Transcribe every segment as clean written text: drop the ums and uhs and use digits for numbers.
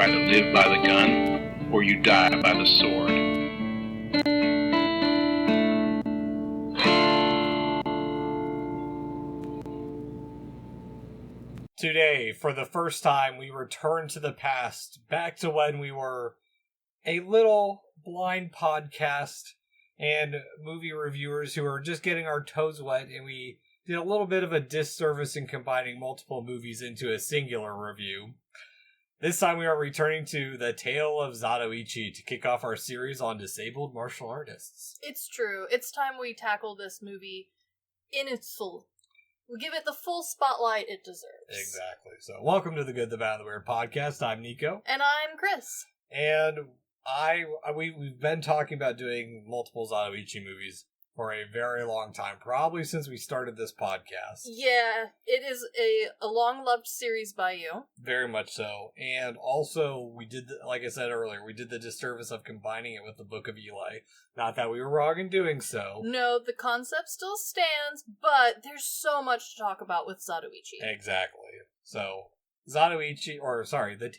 either live by the gun or you die by the sword. Today, for the first time, we return to the past, back to when we were a little blind podcast and movie reviewers who were just getting our toes wet, and we did a little bit of a disservice in combining multiple movies into a singular review. This time we are returning to the Tale of Zatoichi to kick off our series on disabled martial artists. It's true. It's time we tackle this movie in its full. We give it the full spotlight it deserves. Exactly. So welcome to the Good, the Bad, and the Weird podcast. I'm Nico. And I'm Chris. And we've been talking about doing multiple Zatoichi movies for a very long time, probably since we started this podcast. Yeah, it is a long-loved series by you. Very much so. And also, we did, like I said earlier, we did the disservice of combining it with the Book of Eli. Not that we were wrong in doing so. No, the concept still stands, but there's so much to talk about with Zatoichi. Exactly. So, The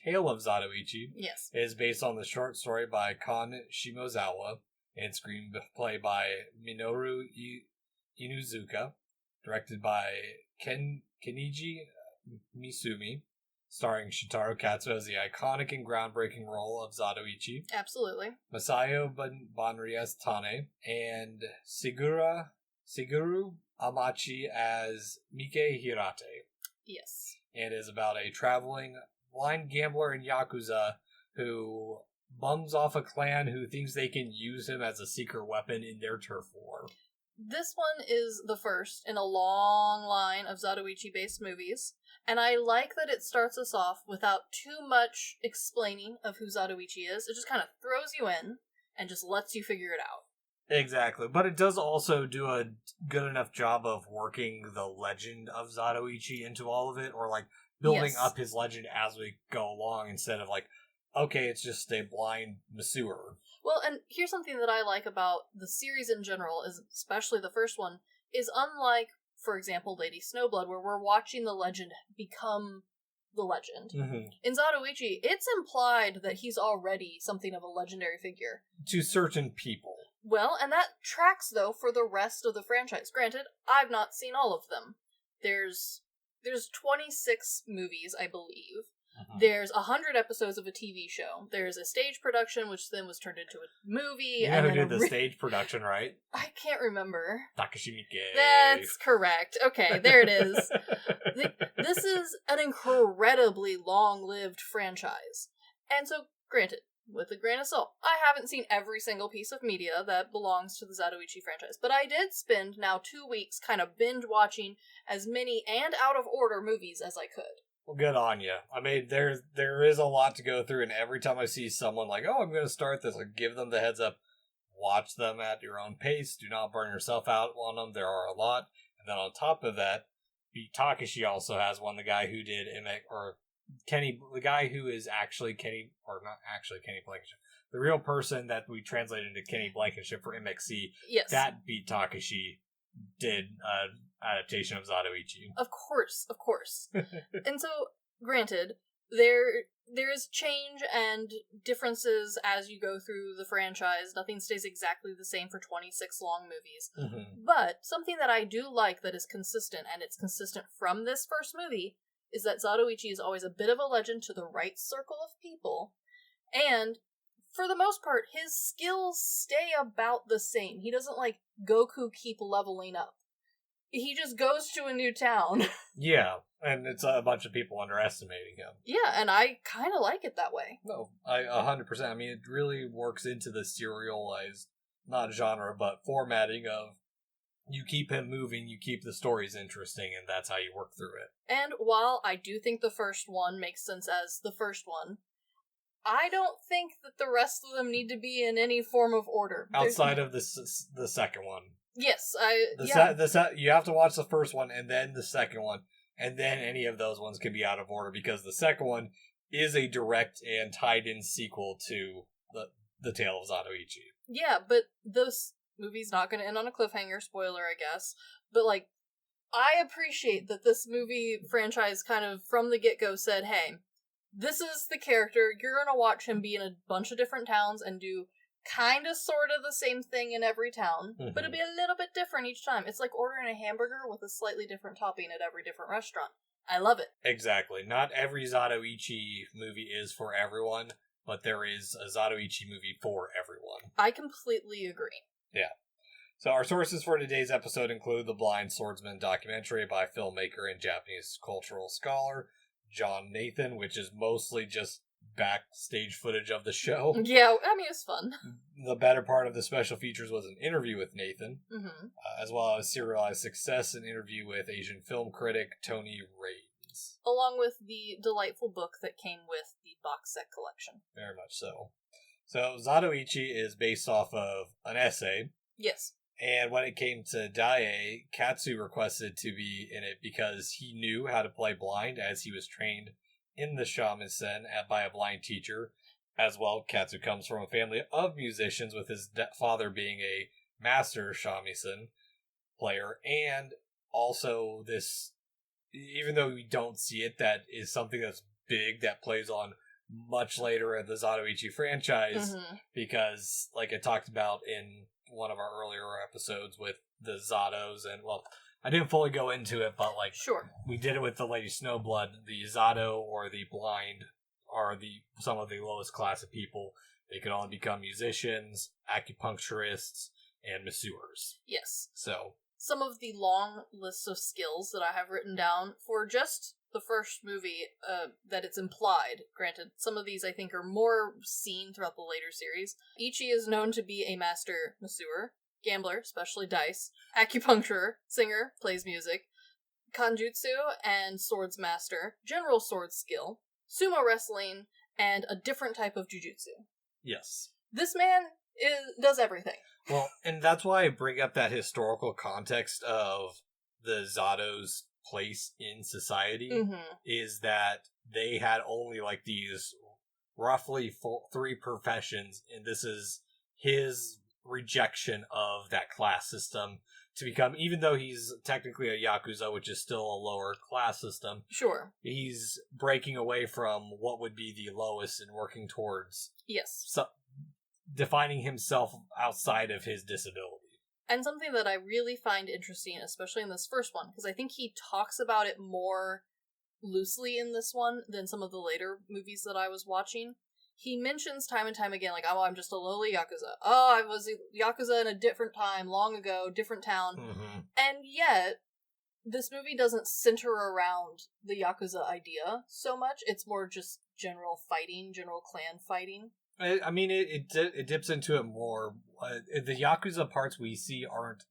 Tale of Zatoichi is based on the short story by Kon Shimozawa and screenplay by Minoru Inuzuka, directed by Keniji Misumi, starring Shitaro Katsu as the iconic and groundbreaking role of Zatoichi. Absolutely. Masayo Banri as Tane, and Siguru Amachi as Mike Hirate. Yes. And is about a traveling blind gambler in Yakuza who bums off a clan who thinks they can use him as a secret weapon in their turf war. This one is the first in a long line of Zatoichi-based movies, and I like that it starts us off without too much explaining of who Zatoichi is. It just kind of throws you in and just lets you figure it out. Exactly, but it does also do a good enough job of working the legend of Zatoichi into all of it, or like building up his legend as we go along instead of like, okay, it's just a blind masseur. Well, and here's something that I like about the series in general, is especially the first one, is unlike, for example, Lady Snowblood, where we're watching the legend become the legend. Mm-hmm. In Zatoichi, it's implied that he's already something of a legendary figure. To certain people. Well, and that tracks, though, for the rest of the franchise. Granted, I've not seen all of them. There's 26 movies, I believe. Uh-huh. There's 100 episodes of a TV show. There's a stage production, which then was turned into a movie. You know who did the stage production, right? I can't remember. Takashi Miike. That's correct. Okay, there it is. This is an incredibly long-lived franchise. And so, granted, with a grain of salt, I haven't seen every single piece of media that belongs to the Zatoichi franchise, but I did spend now 2 weeks kind of binge-watching as many and out-of-order movies as I could. Well, good on you. I mean, there is a lot to go through, and every time I see someone like, oh, I'm going to start this, I give them the heads up. Watch them at your own pace. Do not burn yourself out on them. There are a lot. And then on top of that, Beat Takashi also has one, the guy who did Kenny, the guy who is actually Kenny, or not actually Kenny Blankenship, the real person that we translated into Kenny Blankenship for MXC, yes, that Beat Takashi did adaptation of Zatoichi. Of course. And so, granted, there is change and differences as you go through the franchise. Nothing stays exactly the same for 26 long movies. Mm-hmm. But something that I do like that is consistent, and it's consistent from this first movie, is that Zatoichi is always a bit of a legend to the right circle of people, and for the most part, his skills stay about the same. He doesn't, like, Goku keep leveling up. He just goes to a new town. Yeah, and it's a bunch of people underestimating him. Yeah, and I kind of like it that way. No, 100%. I mean, it really works into the serialized, not genre, but formatting of you keep him moving, you keep the stories interesting, and that's how you work through it. And while I do think the first one makes sense as the first one, I don't think that the rest of them need to be in any form of order. Outside of the second one. Yes, you have to watch the first one, and then the second one, and then any of those ones can be out of order, because the second one is a direct and tied-in sequel to the Tale of Zatoichi. Yeah, but those movie's not going to end on a cliffhanger, spoiler, I guess. But, like, I appreciate that this movie franchise kind of, from the get-go, said, hey, this is the character. You're gonna watch him be in a bunch of different towns and do kind of sort of the same thing in every town, but it'll be a little bit different each time. It's like ordering a hamburger with a slightly different topping at every different restaurant. I love it. Exactly. Not every Zatoichi movie is for everyone, but there is a Zatoichi movie for everyone. I completely agree. Yeah. So our sources for today's episode include the Blind Swordsman documentary by filmmaker and Japanese cultural scholar John Nathan, which is mostly just backstage footage of the show. Yeah, I mean, it's fun. The better part of the special features was an interview with Nathan, Mm-hmm. as well as serialized success, an interview with Asian film critic Tony Raines. Along with the delightful book that came with the box set collection. Very much so. So Zatoichi is based off of an essay. Yes. And when it came to Dae, Katsu requested to be in it because he knew how to play blind, as he was trained in the shamisen by a blind teacher. As well, Katsu comes from a family of musicians, with his father being a master shamisen player. And also this, even though we don't see it, that is something that's big that plays on much later in the Zatoichi franchise, because like I talked about in one of our earlier episodes with the Zatos, and well, I didn't fully go into it, but like, sure, we did it with the Lady Snowblood. The Zato or the blind are some of the lowest class of people. They can only become musicians, acupuncturists, and masseurs. Yes. So some of the long lists of skills that I have written down for just the first movie, that it's implied. Granted, some of these I think are more seen throughout the later series. Ichi is known to be a master masseur, gambler, especially dice, acupuncturist, singer, plays music, kanjutsu and swords master, general sword skill, sumo wrestling, and a different type of jujutsu. yes. This man does everything. Well, and that's why I bring up that historical context of the Zato's place in society, is that they had only like these roughly 3 professions, and this is his rejection of that class system to become, even though he's technically a Yakuza, which is still a lower class system. Sure. He's breaking away from what would be the lowest and working towards defining himself outside of his disability. And something that I really find interesting, especially in this first one, because I think he talks about it more loosely in this one than some of the later movies that I was watching. He mentions time and time again, like, oh, I'm just a lowly Yakuza. Oh, I was a Yakuza in a different time, long ago, different town. And yet, this movie doesn't center around the Yakuza idea so much. It's more just general fighting, general clan fighting. I mean, it dips into it more. The Yakuza parts we see aren't...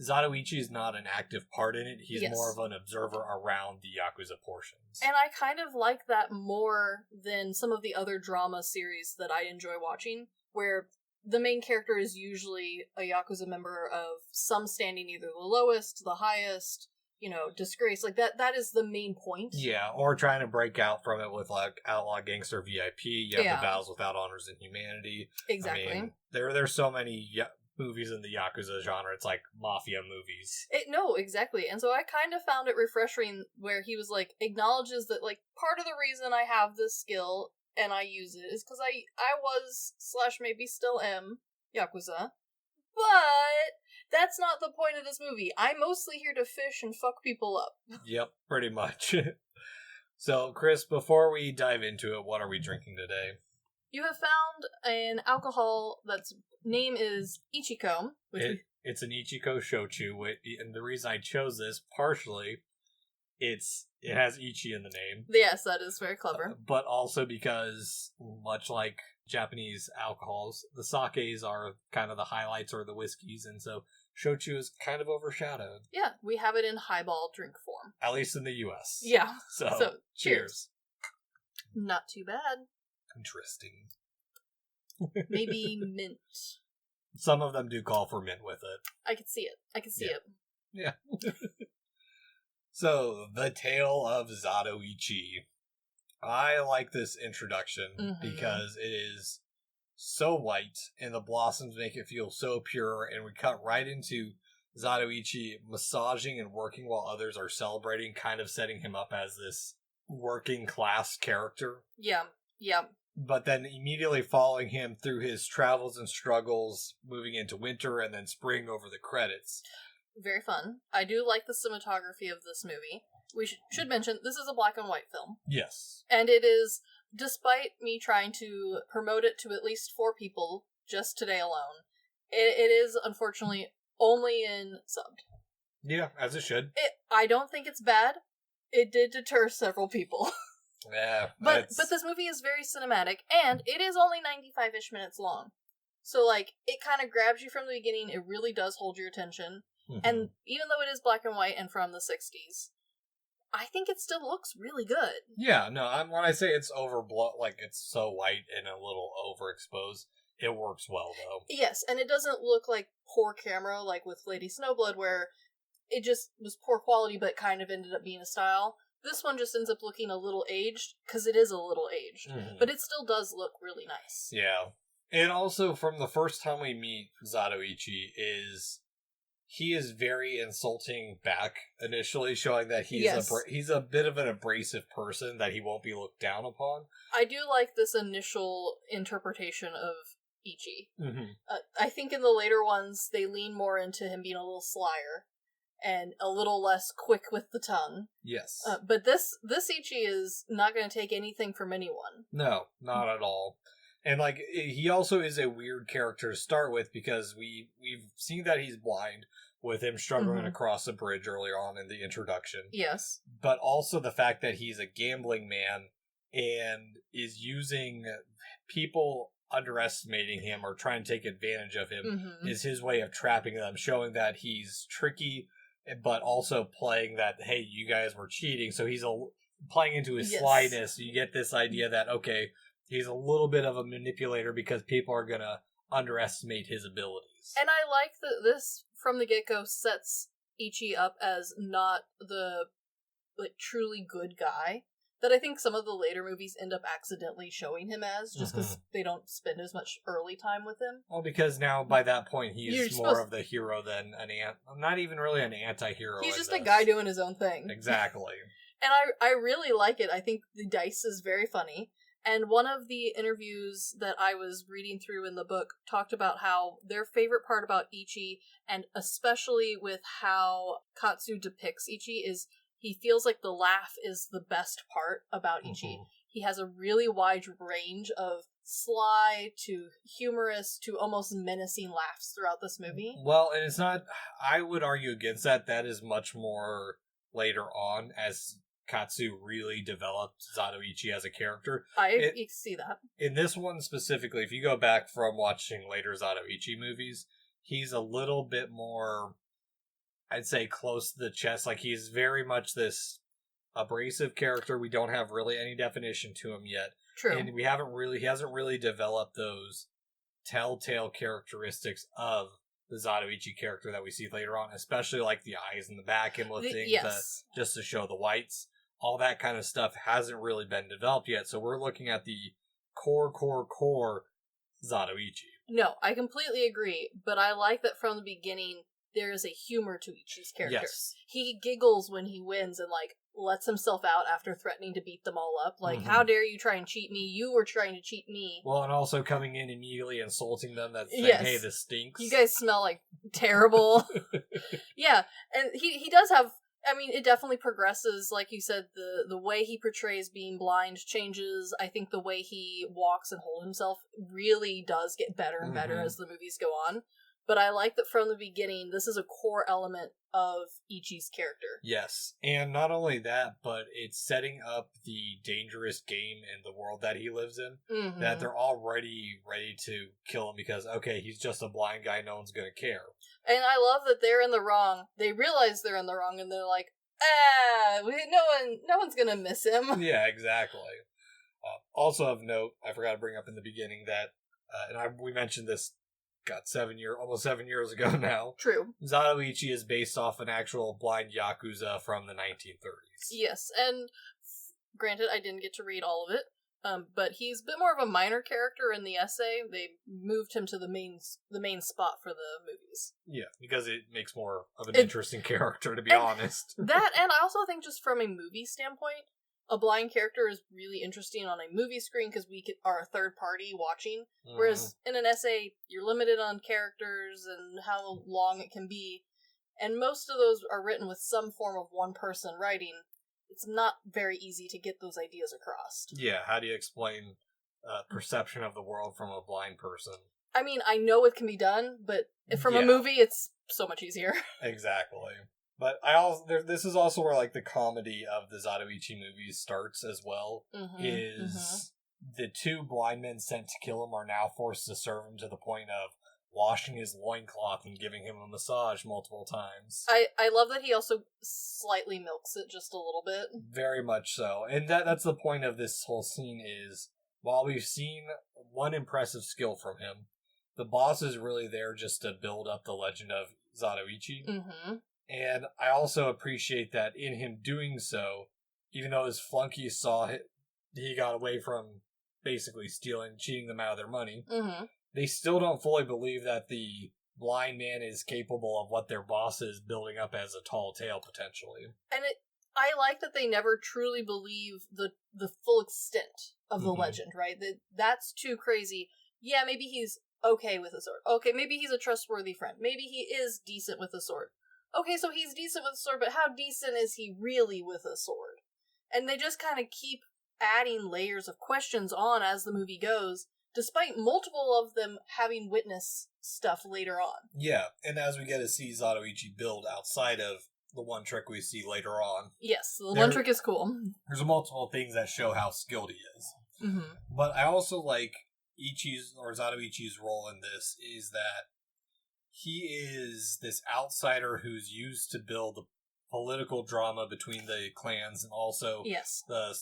Zatoichi is not an active part in it. He's more of an observer around the Yakuza portions. And I kind of like that more than some of the other drama series that I enjoy watching, where the main character is usually a Yakuza member of some standing, either the lowest, the highest, disgrace. Like, that is the main point. Yeah, or trying to break out from it with, like, Outlaw Gangster VIP. You have the Battles Without Honors in Humanity. Exactly. I mean, there's so many movies in the Yakuza genre. It's like mafia movies. No, exactly. And so I kind of found it refreshing where he was, like, acknowledges that, like, part of the reason I have this skill and I use it is because I was, / maybe still am, Yakuza. But that's not the point of this movie. I'm mostly here to fish and fuck people up. Yep, pretty much. So, Chris, before we dive into it, what are we drinking today? You have found an alcohol that's name is Ichiko. It's an Ichiko Shochu, and the reason I chose this, partially, it has Ichi in the name. Yes, that is very clever. But also because, much like Japanese alcohols, the sakes are kind of the highlights or the whiskeys, and so Shochu is kind of overshadowed. Yeah, we have it in highball drink form. At least in the U.S. Yeah. So cheers. Not too bad. Interesting. Maybe mint. Some of them do call for mint with it. I could see it. Yeah. So, the Tale of Zatoichi. I like this introduction because it is so white, and the blossoms make it feel so pure, and we cut right into Zatoichi massaging and working while others are celebrating, kind of setting him up as this working class character. Yeah. But then immediately following him through his travels and struggles, moving into winter and then spring over the credits. Very fun. I do like the cinematography of this movie. We should mention, this is a black and white film. Yes. And it is, despite me trying to promote it to at least 4 people just today alone, it is unfortunately only in subbed. Yeah, as it should. I don't think it's bad. It did deter several people. Yeah. But this movie is very cinematic, and it is only 95-ish minutes long. So, like, it kind of grabs you from the beginning. It really does hold your attention. Mm-hmm. And even though it is black and white and from the 60s, I think it still looks really good. Yeah, no, when I say it's overblown, like, it's so white and a little overexposed, it works well, though. Yes, and it doesn't look like poor camera, like with Lady Snowblood, where it just was poor quality, but kind of ended up being a style. This one just ends up looking a little aged, because it is a little aged. Mm-hmm. But it still does look really nice. Yeah. And also, from the first time we meet Zatoichi, he is very insulting back initially, showing that he's a bit of an abrasive person, that he won't be looked down upon. I do like this initial interpretation of Ichi. Mm-hmm. I think in the later ones, they lean more into him being a little slyer and a little less quick with the tongue. Yes. But this Ichi is not going to take anything from anyone. No, not at all. And, like, he also is a weird character to start with, because we've seen that he's blind, with him struggling across a bridge earlier on in the introduction. Yes. But also the fact that he's a gambling man and is using people underestimating him or trying to take advantage of him is his way of trapping them, showing that he's tricky, but also playing that, hey, you guys were cheating, so he's playing into his slyness. You get this idea that, okay, he's a little bit of a manipulator because people are going to underestimate his abilities. And I like that this, from the get-go, sets Ichi up as not the, like, truly good guy that I think some of the later movies end up accidentally showing him as, just because they don't spend as much early time with him. Well, because now, by that point, he's more of the hero than not even really an anti-hero. He's just a guy doing his own thing. Exactly. And I really like it. I think the dice is very funny. And one of the interviews that I was reading through in the book talked about how their favorite part about Ichi, and especially with how Katsu depicts Ichi, is he feels like the laugh is the best part about Ichi. He has a really wide range of sly to humorous to almost menacing laughs throughout this movie. Well, and it's not, I would argue against that. That is much more later on, as Katsu really developed Zatoichi as a character. I see that. In this one specifically, if you go back from watching later Zatoichi movies, he's a little bit more, I'd say, close to the chest. Like, he's very much this abrasive character. We don't have really any definition to him yet. True. And he hasn't really developed those telltale characteristics of the Zatoichi character that we see later on, especially like the eyes in the back and lifting just to show the whites. All that kind of stuff hasn't really been developed yet, so we're looking at the core Zatoichi. No, I completely agree, but I like that from the beginning there is a humor to Ichi's character. Yes. He giggles when he wins and, like, lets himself out after threatening to beat them all up. Like, how dare you try and cheat me? You were trying to cheat me. Well, and also coming in immediately insulting them, that saying, hey, this stinks. You guys smell like terrible. Yeah, and he does have, I mean, it definitely progresses. Like you said, the way he portrays being blind changes. I think the way he walks and holds himself really does get better and better as the movies go on. But I like that from the beginning, this is a core element of Ichi's character. Yes, and not only that, but it's setting up the dangerous game in the world that he lives in, that they're already ready to kill him because, okay, he's just a blind guy, no one's gonna care. And I love that they're in the wrong. They realize they're in the wrong, and they're like, no one's gonna miss him. Yeah, exactly. Also of note, I forgot to bring up in the beginning that, we mentioned this, almost 7 years ago now. True. Zatoichi is based off an actual blind Yakuza from the 1930s. Yes, and granted, I didn't get to read all of it, but he's a bit more of a minor character in the essay. They moved him to the main spot for the movies. Yeah, because it makes more of an interesting character, to be honest. That, and I also think just from a movie standpoint, a blind character is really interesting on a movie screen because we are a third party watching, whereas in an essay, you're limited on characters and how long it can be, and most of those are written with some form of one person writing. It's not very easy to get those ideas across. Yeah, how do you explain perception of the world from a blind person? I mean, I know it can be done, but from a movie, it's so much easier. Exactly. But this is also where like the comedy of the Zatoichi movies starts as well. The two blind men sent to kill him are now forced to serve him to the point of washing his loincloth and giving him a massage multiple times. I love that he also slightly milks it just a little bit. Very much so. And that's the point of this whole scene is, while we've seen one impressive skill from him, the boss is really there just to build up the legend of Zatoichi. And I also appreciate that in him doing so, even though his flunkies saw he got away from basically cheating them out of their money, they still don't fully believe that the blind man is capable of what their boss is building up as a tall tale, potentially. And I like that they never truly believe the full extent of the legend, right? That's too crazy. Yeah, maybe he's okay with a sword. Okay, maybe he's a trustworthy friend. Maybe he is decent with a sword. Okay, so he's decent with a sword, but how decent is he really with a sword? And they just kind of keep adding layers of questions on as the movie goes, despite multiple of them having witnessed stuff later on. Yeah, and as we get to see Zatoichi build outside of the one trick we see later on. Yes, the one trick is cool. There's multiple things that show how skilled he is. But I also like Zatoichi's role in this is that he is this outsider who's used to build the political drama between the clans and also the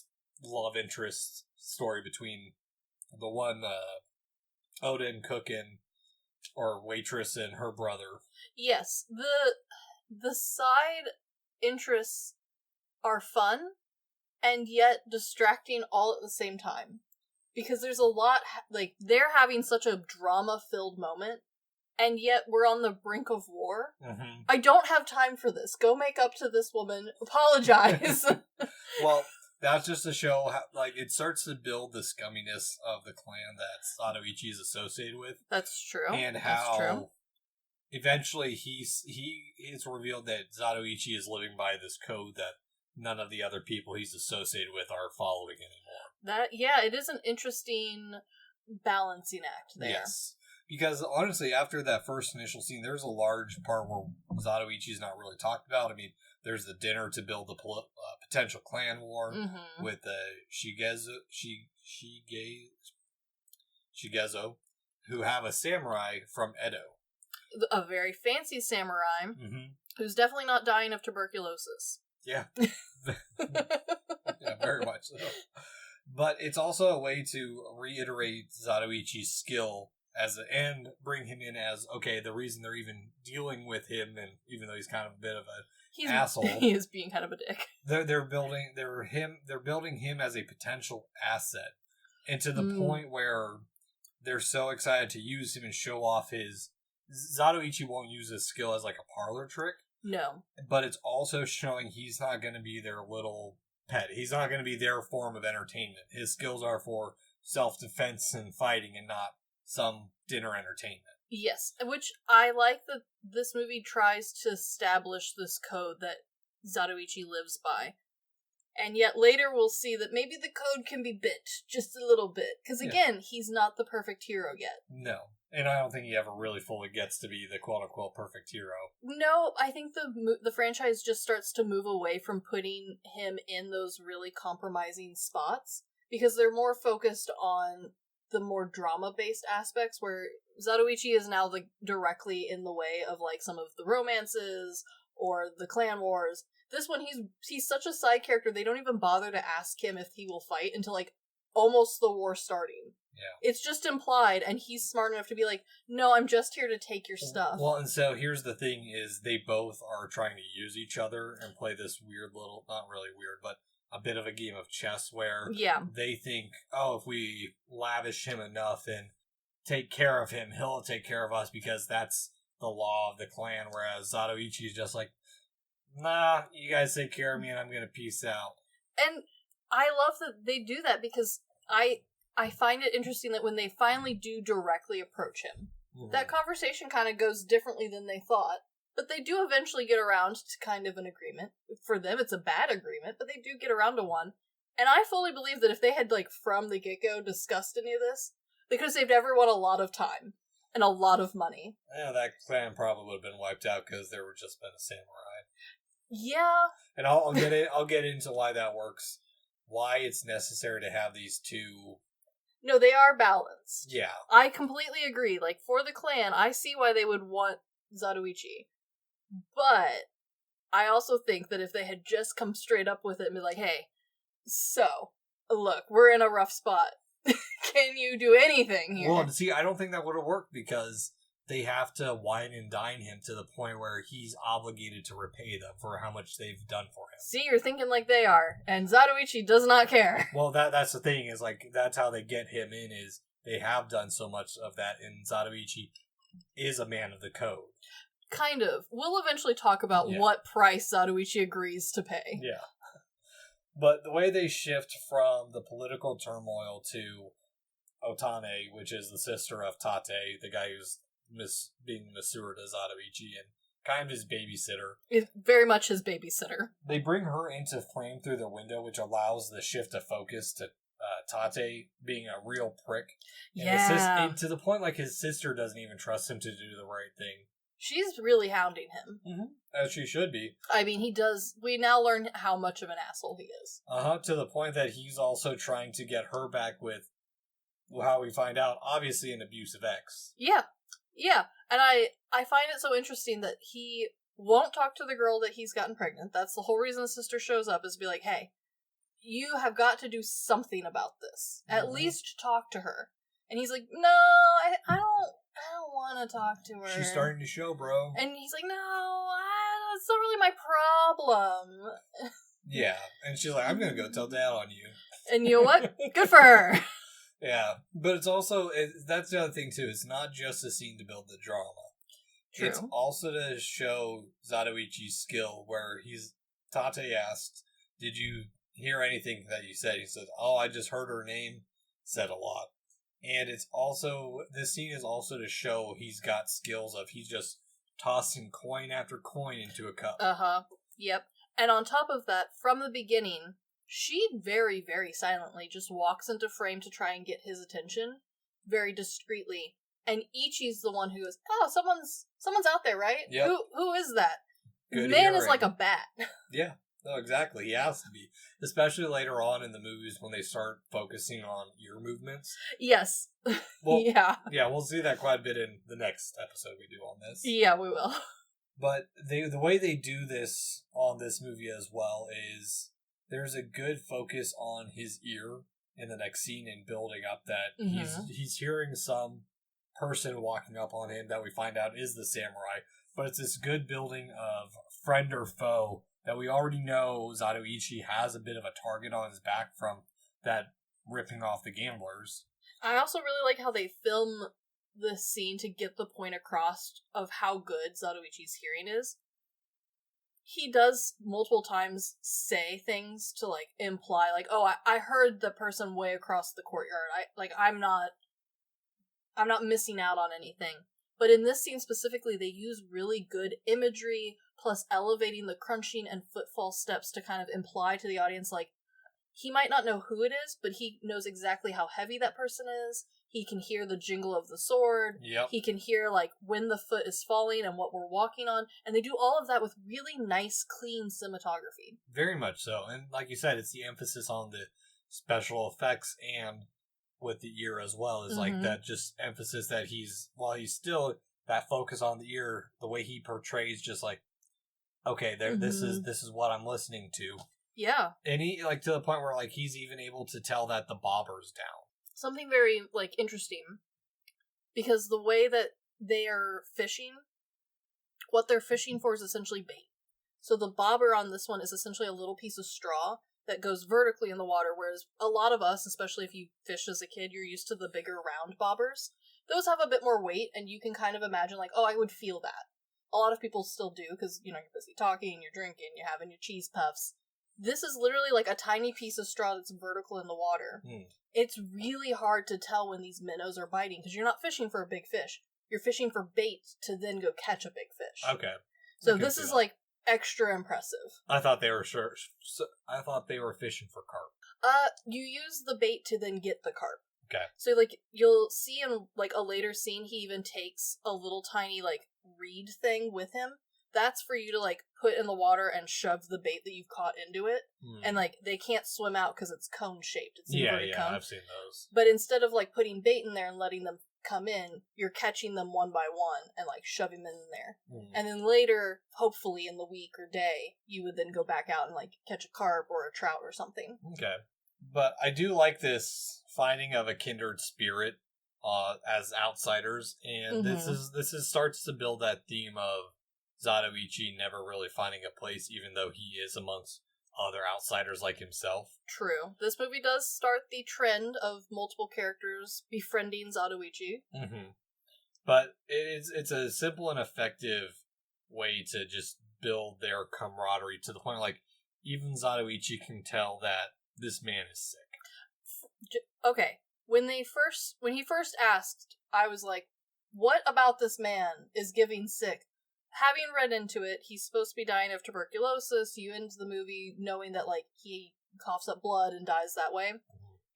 love interest story between the one Odin cook or waitress and her brother. Yes, the side interests are fun and yet distracting all at the same time. Because there's a lot, like, they're having such a drama-filled moment, and yet we're on the brink of war. I don't have time for this. Go make up to this woman. Apologize. Well, that's just to show how, like, it starts to build the scumminess of the clan that Zatoichi is associated with. That's true. And how eventually it's revealed that Zatoichi is living by this code that none of the other people he's associated with are following anymore. It is an interesting balancing act there. Yes. Because, honestly, after that first initial scene, there's a large part where Zatoichi's not really talked about. I mean, there's the dinner to build the potential clan war with the Shigezo, who have a samurai from Edo. A very fancy samurai, who's definitely not dying of tuberculosis. Yeah. Yeah, very much so. But it's also a way to reiterate Zatoichi's skill and bring him in as, okay, the reason they're even dealing with him, and even though he's kind of a bit of an asshole, he is being kind of a dick. They're building him as a potential asset, and to the point where they're so excited to use him and show off his. Zatoichi won't use his skill as like a parlor trick. No, but it's also showing he's not going to be their little pet. He's not going to be their form of entertainment. His skills are for self-defense and fighting and not some dinner entertainment. Yes, which I like that this movie tries to establish this code that Zatoichi lives by. And yet later we'll see that maybe the code can be bent just a little bit. Because again, he's not the perfect hero yet. No. And I don't think he ever really fully gets to be the quote-unquote perfect hero. No, I think the franchise just starts to move away from putting him in those really compromising spots. Because they're more focused on the more drama-based aspects, where Zatoichi is now directly in the way of like some of the romances or the clan wars. This one, he's such a side character, they don't even bother to ask him if he will fight until like almost the war starting. Yeah. It's just implied, and he's smart enough to be like, no, I'm just here to take your stuff. Well, and so here's the thing is they both are trying to use each other and play this weird little, not really weird, but a bit of a game of chess where they think, oh, if we lavish him enough and take care of him, he'll take care of us because that's the law of the clan, whereas Zatoichi is just like, nah, you guys take care of me and I'm going to peace out. And I love that they do that because I find it interesting that when they finally do directly approach him, that conversation kind of goes differently than they thought. But they do eventually get around to kind of an agreement. For them, it's a bad agreement, but they do get around to one. And I fully believe that if they had, like, from the get-go discussed any of this, they could have saved everyone a lot of time and a lot of money. Yeah, that clan probably would have been wiped out because there would just been a samurai. Yeah. And I'll get into why that works. Why it's necessary to have these two. No, they are balanced. Yeah. I completely agree. Like, for the clan, I see why they would want Zatoichi. But I also think that if they had just come straight up with it and be like, hey, so, look, we're in a rough spot. Can you do anything here? Well, see, I don't think that would have worked because they have to wine and dine him to the point where he's obligated to repay them for how much they've done for him. See, you're thinking like they are, and Zatoichi does not care. Well, that's the thing, is like, that's how they get him in, is they have done so much of that, and Zatoichi is a man of the code. Kind of. We'll eventually talk about what price Zatoichi agrees to pay. Yeah. But the way they shift from the political turmoil to Otane, which is the sister of Tate, the guy who's being masseur to Zatoichi, and kind of his babysitter. It's very much his babysitter. They bring her into frame through the window, which allows the shift of focus to Tate being a real prick. And to the point, like, his sister doesn't even trust him to do the right thing. She's really hounding him. Mm-hmm. As she should be. I mean, he does. We now learn how much of an asshole he is. To the point that he's also trying to get her back with, how we find out, obviously an abusive ex. Yeah. And I find it so interesting that he won't talk to the girl that he's gotten pregnant. That's the whole reason the sister shows up, is to be like, hey, you have got to do something about this. At least talk to her. And he's like, no, I don't want to talk to her. She's starting to show, bro. And he's like, no, that's not really my problem. Yeah, and she's like, I'm going to go tell Dad on you. And you know what? Good for her. Yeah, but it's also, that's the other thing too, it's not just a scene to build the drama. True. It's also to show Zatoichi's skill, where Tate asked, did you hear anything that you said? He said, oh, I just heard her name, said a lot. And it's also, this scene is also to show he's got skills of, he's just tossing coin after coin into a cup. Yep. And on top of that, from the beginning, she very, very silently just walks into frame to try and get his attention, very discreetly. And Ichi's the one who goes, oh, someone's out there, right? Yep. Who is that? Good Man hearing. is like a bat. Yeah. No, exactly. He has to be. Especially later on in the movies when they start focusing on ear movements. Yes. Well, yeah. Yeah, we'll see that quite a bit in the next episode we do on this. Yeah, we will. But the way they do this on this movie as well is there's a good focus on his ear in the next scene and building up that he's hearing some person walking up on him that we find out is the samurai. But it's this good building of friend or foe that we already know Zatoichi has a bit of a target on his back from that ripping off the gamblers. I also really like how they film this scene to get the point across of how good Zatoichi's hearing is. He does multiple times say things to, like, imply, like, oh, I heard the person way across the courtyard. I'm not missing out on anything. But in this scene specifically, they use really good imagery, plus elevating the crunching and footfall steps to kind of imply to the audience, like, he might not know who it is, but he knows exactly how heavy that person is. He can hear the jingle of the sword. Yep. He can hear, like, when the foot is falling and what we're walking on. And they do all of that with really nice, clean cinematography. Very much so. And like you said, it's the emphasis on the special effects and with the ear as well. Is like that just emphasis that he's still that focus on the ear, the way he portrays just like, okay, this is what I'm listening to. Yeah. And he, like, to the point where, like, he's even able to tell that the bobber's down. Something very, like, interesting. Because the way that they are fishing, what they're fishing for is essentially bait. So the bobber on this one is essentially a little piece of straw that goes vertically in the water, whereas a lot of us, especially if you fish as a kid, you're used to the bigger round bobbers. Those have a bit more weight, and you can kind of imagine, like, oh, I would feel that. A lot of people still do, because, you're busy talking, you're drinking, you're having your cheese puffs. This is literally like a tiny piece of straw that's vertical in the water. It's really hard to tell when these minnows are biting because you're not fishing for a big fish. You're fishing for bait to then go catch a big fish. Okay. So this is like extra impressive. I thought they were I thought they were fishing for carp. You use the bait to then get the carp. Okay. So like you'll see in like a later scene, he even takes a little tiny like reed thing with him. That's for you to like put in the water and shove the bait that you've caught into it, and like they can't swim out because it's cone shaped. It's inverted cone. I've seen those. But instead of like putting bait in there and letting them come in, you're catching them one by one and like shoving them in there. And then later, hopefully in the week or day, you would then go back out and like catch a carp or a trout or something. Okay. But I do like this finding of a kindred spirit as outsiders, and this is starts to build that theme of Zatoichi never really finding a place, even though he is amongst other outsiders like himself. True. This movie does start the trend of multiple characters befriending Zatoichi. But it's a simple and effective way to just build their camaraderie to the point like even Zatoichi can tell that this man is sick. Okay, when he first asked, I was like, what about this man is giving sick? Having read into it, he's supposed to be dying of tuberculosis. You end the movie knowing that like he coughs up blood and dies that way.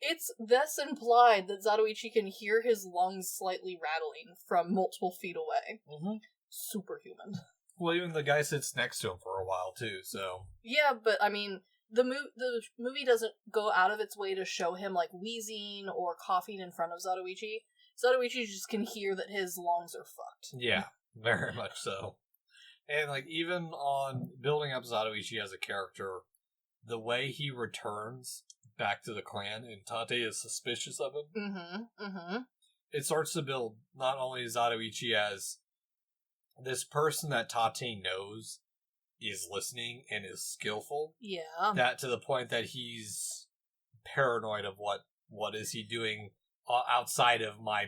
It's thus implied that Zatoichi can hear his lungs slightly rattling from multiple feet away. Superhuman. Well, even the guy sits next to him for a while too, so... Yeah, but I mean, the movie doesn't go out of its way to show him like wheezing or coughing in front of Zatoichi. Zatoichi just can hear that his lungs are fucked. Yeah, very much so. And like even on building up Zatoichi as a character, the way he returns back to the clan and Tate is suspicious of him. It starts to build not only Zatoichi as this person that Tate knows is listening and is skillful. Yeah. That to the point that he's paranoid of what is he doing outside of my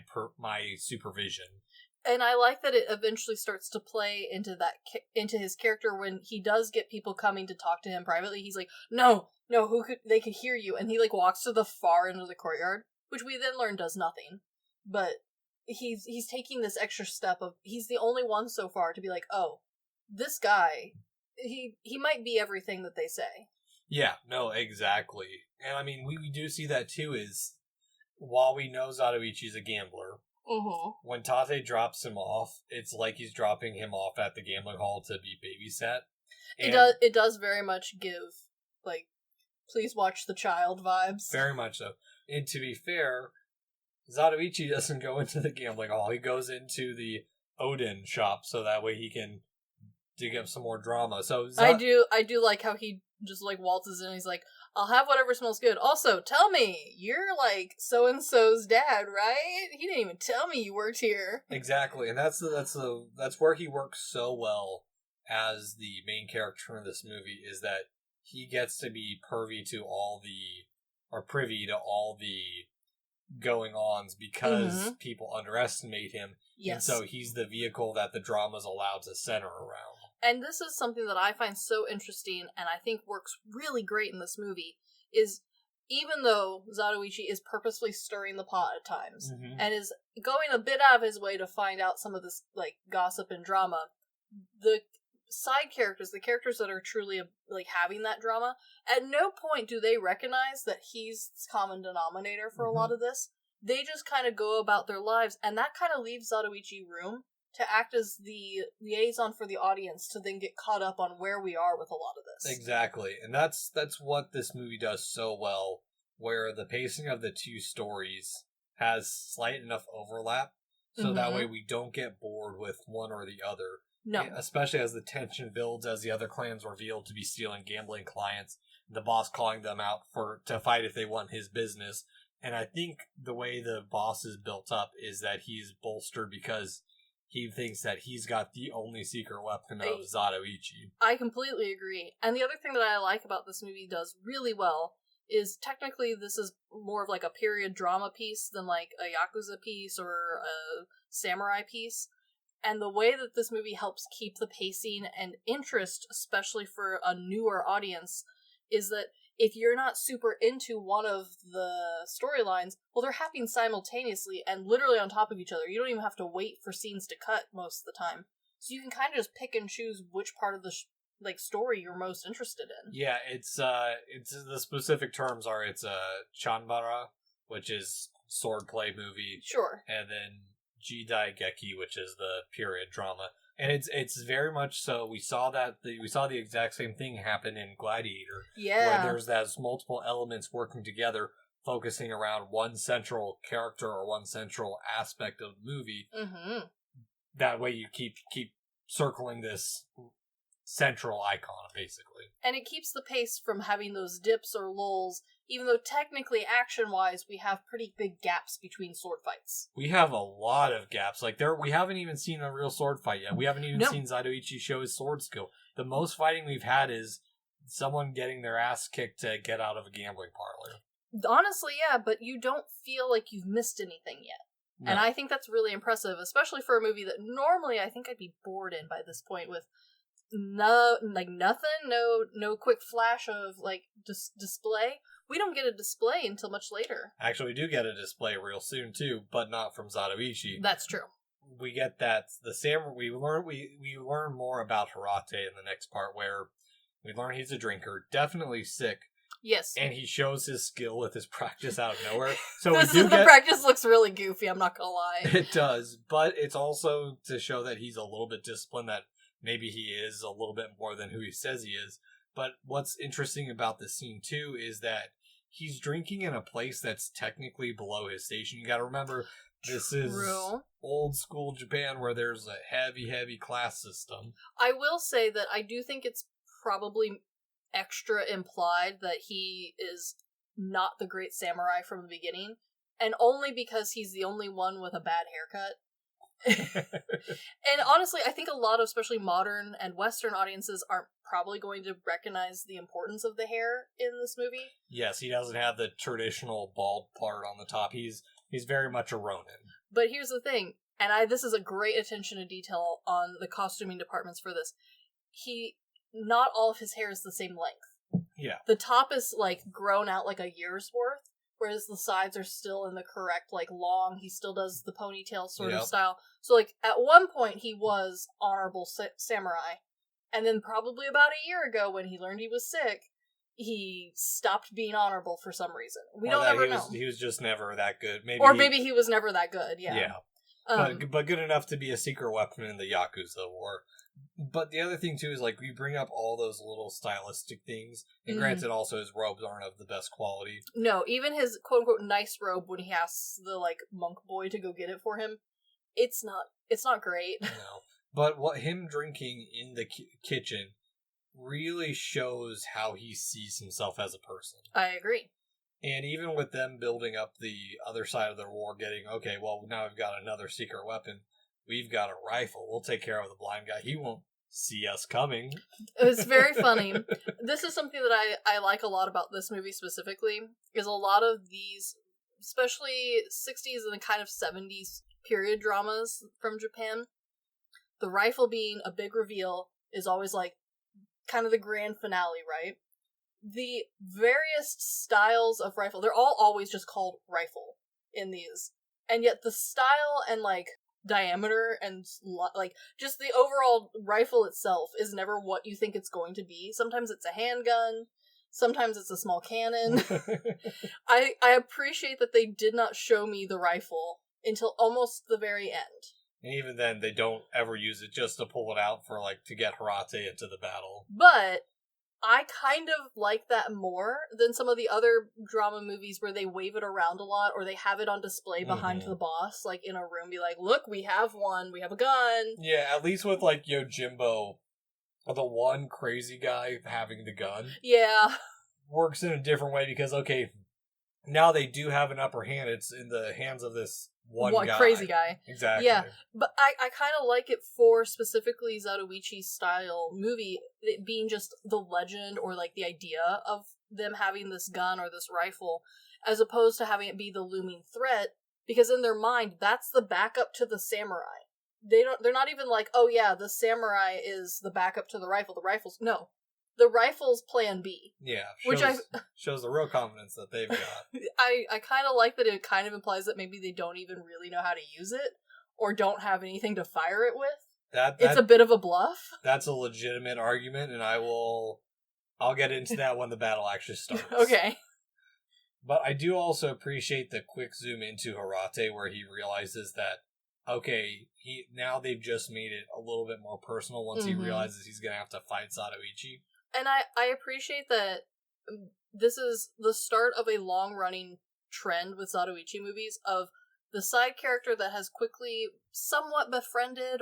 supervision. And I like that it eventually starts to play into his character when he does get people coming to talk to him privately. He's like, no, they could hear you, and he like walks to the far end of the courtyard, which we then learn does nothing. But he's taking this extra step of he's the only one so far to be like, oh, this guy, he might be everything that they say. Yeah, no, exactly. And I mean, we do see that too. Is while we know Zatoichi's a gambler. When Tate drops him off, it's like he's dropping him off at the gambling hall to be babysat. It does very much give, like, please watch the child vibes. Very much so. And to be fair, Zatoichi doesn't go into the gambling hall. He goes into the Odin shop so that way he can dig up some more drama. So I do like how he just, like, waltzes in and he's like, I'll have whatever smells good. Also, tell me, you're like so-and-so's dad, right? He didn't even tell me you worked here. Exactly, and that's where he works so well as the main character in this movie, is that he gets to be privy to all the going-ons because people underestimate him. Yes. And so he's the vehicle that the drama's allowed to center around. And this is something that I find so interesting and I think works really great in this movie, is even though Zatoichi is purposefully stirring the pot at times and is going a bit out of his way to find out some of this like gossip and drama, the side characters, the characters that are truly like having that drama, at no point do they recognize that he's the common denominator for a lot of this. They just kind of go about their lives, and that kind of leaves Zatoichi room to act as the liaison for the audience to then get caught up on where we are with a lot of this. Exactly. And that's what this movie does so well, where the pacing of the two stories has slight enough overlap, so that way we don't get bored with one or the other. No. Especially as the tension builds, as the other clans revealed to be stealing gambling clients, the boss calling them out to fight if they want his business. And I think the way the boss is built up is that he's bolstered because he thinks that he's got the only secret weapon of Zatoichi. I completely agree. And the other thing that I like about this movie does really well is technically this is more of like a period drama piece than like a Yakuza piece or a samurai piece. And the way that this movie helps keep the pacing and interest, especially for a newer audience, is that if you're not super into one of the storylines, well, they're happening simultaneously and literally on top of each other. You don't even have to wait for scenes to cut most of the time. So you can kind of just pick and choose which part of the story you're most interested in. Yeah, it's the specific terms are it's a chanbara, which is swordplay movie. Sure. And then Jidaigeki, which is the period drama. And it's very much so. We saw the exact same thing happen in Gladiator. Yeah. Where there's multiple elements working together, focusing around one central character or one central aspect of the movie. Mm-hmm. That way you keep circling this central icon, basically. And it keeps the pace from having those dips or lulls, even though technically, action-wise, we have pretty big gaps between sword fights. We have a lot of gaps. Like, we haven't even seen a real sword fight yet. We haven't even seen Zatoichi show his sword skill. The most fighting we've had is someone getting their ass kicked to get out of a gambling parlor. Honestly, yeah, but you don't feel like you've missed anything yet. No. And I think that's really impressive, especially for a movie that normally I think I'd be bored in by this point with nothing, no quick flash of, display. We don't get a display until much later. Actually, we do get a display real soon, too, but not from Zatoichi. That's true. We get that, we learn more about Hirate in the next part, where we learn he's a drinker, definitely sick. Yes. And he shows his skill with his practice out of nowhere. So the practice looks really goofy, I'm not gonna lie. It does, but it's also to show that he's a little bit disciplined, that maybe he is a little bit more than who he says he is. But what's interesting about this scene, too, is that he's drinking in a place that's technically below his station. You gotta remember, this is old school Japan where there's a heavy, heavy class system. I will say that I do think it's probably extra implied that he is not the great samurai from the beginning, and only because he's the only one with a bad haircut. And honestly, I think a lot of especially modern and Western audiences aren't probably going to recognize the importance of the hair in this movie. Yes, he doesn't have the traditional bald part on the top. He's very much a Ronin. But here's the thing, and this is a great attention to detail on the costuming departments for this. Not all of his hair is the same length. Yeah. The top is, grown out like a year's worth, whereas the sides are still in the correct, long, he still does the ponytail sort of style. So, at one point he was honorable samurai, and then probably about a year ago when he learned he was sick, he stopped being honorable for some reason. We don't ever know. He was just never that good. Maybe he was never that good, yeah. Yeah. But good enough to be a secret weapon in the Yakuza War. But the other thing, too, is, we bring up all those little stylistic things. And granted, also, his robes aren't of the best quality. No, even his quote-unquote nice robe, when he asks the, monk boy to go get it for him, it's not great. No. But him drinking in the kitchen really shows how he sees himself as a person. I agree. And even with them building up the other side of the war, getting, okay, well, now we've got another secret weapon. We've got a rifle. We'll take care of the blind guy. He won't see us coming. It was very funny. This is something that I like a lot about this movie specifically, is a lot of these, especially 60s and kind of 70s period dramas from Japan, the rifle being a big reveal is always kind of the grand finale, right? The various styles of rifle, they're all always just called rifle in these. And yet the style and diameter and just the overall rifle itself is never what you think it's going to be. Sometimes it's a handgun, sometimes it's a small cannon. I appreciate that they did not show me the rifle until almost the very end. And even then, they don't ever use it just to pull it out for to get Hirate into the battle. But I kind of like that more than some of the other drama movies where they wave it around a lot, or they have it on display behind the boss, in a room, be like, look, we have one, we have a gun. Yeah, at least with, Yojimbo, the one crazy guy having the gun. Yeah. Works in a different way because, okay, now they do have an upper hand. It's in the hands of this one guy. Crazy guy. Exactly. Yeah, but I kind of like it for specifically Zatoichi's style movie, it being just the legend or the idea of them having this gun or this rifle, as opposed to having it be the looming threat, because in their mind that's the backup to the samurai. They're not even oh yeah, the samurai is the backup to the rifle. The rifle's no. the rifle's plan B. Yeah, Which shows the real confidence that they've got. I kind of like that it kind of implies that maybe they don't even really know how to use it, or don't have anything to fire it with. It's a bit of a bluff. That's a legitimate argument, and I'll get into that when the battle actually starts. Okay. But I do also appreciate the quick zoom into Hirate where he realizes that, okay, now they've just made it a little bit more personal once he realizes he's going to have to fight Zatoichi. And I appreciate that this is the start of a long-running trend with Zatoichi movies of the side character that has quickly somewhat befriended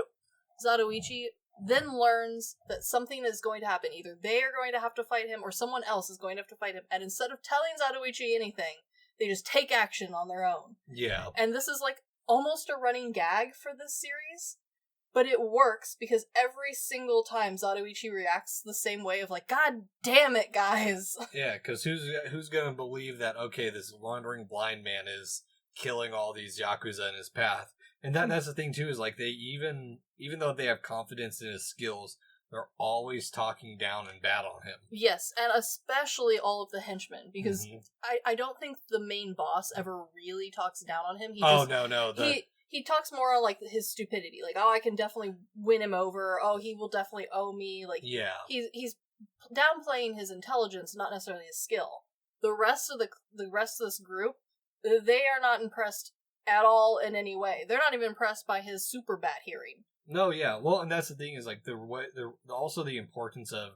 Zatoichi then learns that something is going to happen. Either they are going to have to fight him or someone else is going to have to fight him. And instead of telling Zatoichi anything, they just take action on their own. Yeah. And this is like almost a running gag for this series. But it works because every single time Zatoichi reacts the same way of like, God damn it, guys. Yeah, because who's going to believe that, okay, this wandering blind man is killing all these Yakuza in his path? And that's the thing, too, is like they even though they have confidence in his skills, they're always talking down and bad on him. Yes, and especially all of the henchmen, because I don't think the main boss ever really talks down on him. No. He talks more on, like, his stupidity. Like, oh, I can definitely win him over. Oh, he will definitely owe me. Like, yeah. He's downplaying his intelligence, not necessarily his skill. The rest of this group, they are not impressed at all in any way. They're not even impressed by his super bat hearing. No, yeah. Well, and that's the thing is, like, also the importance of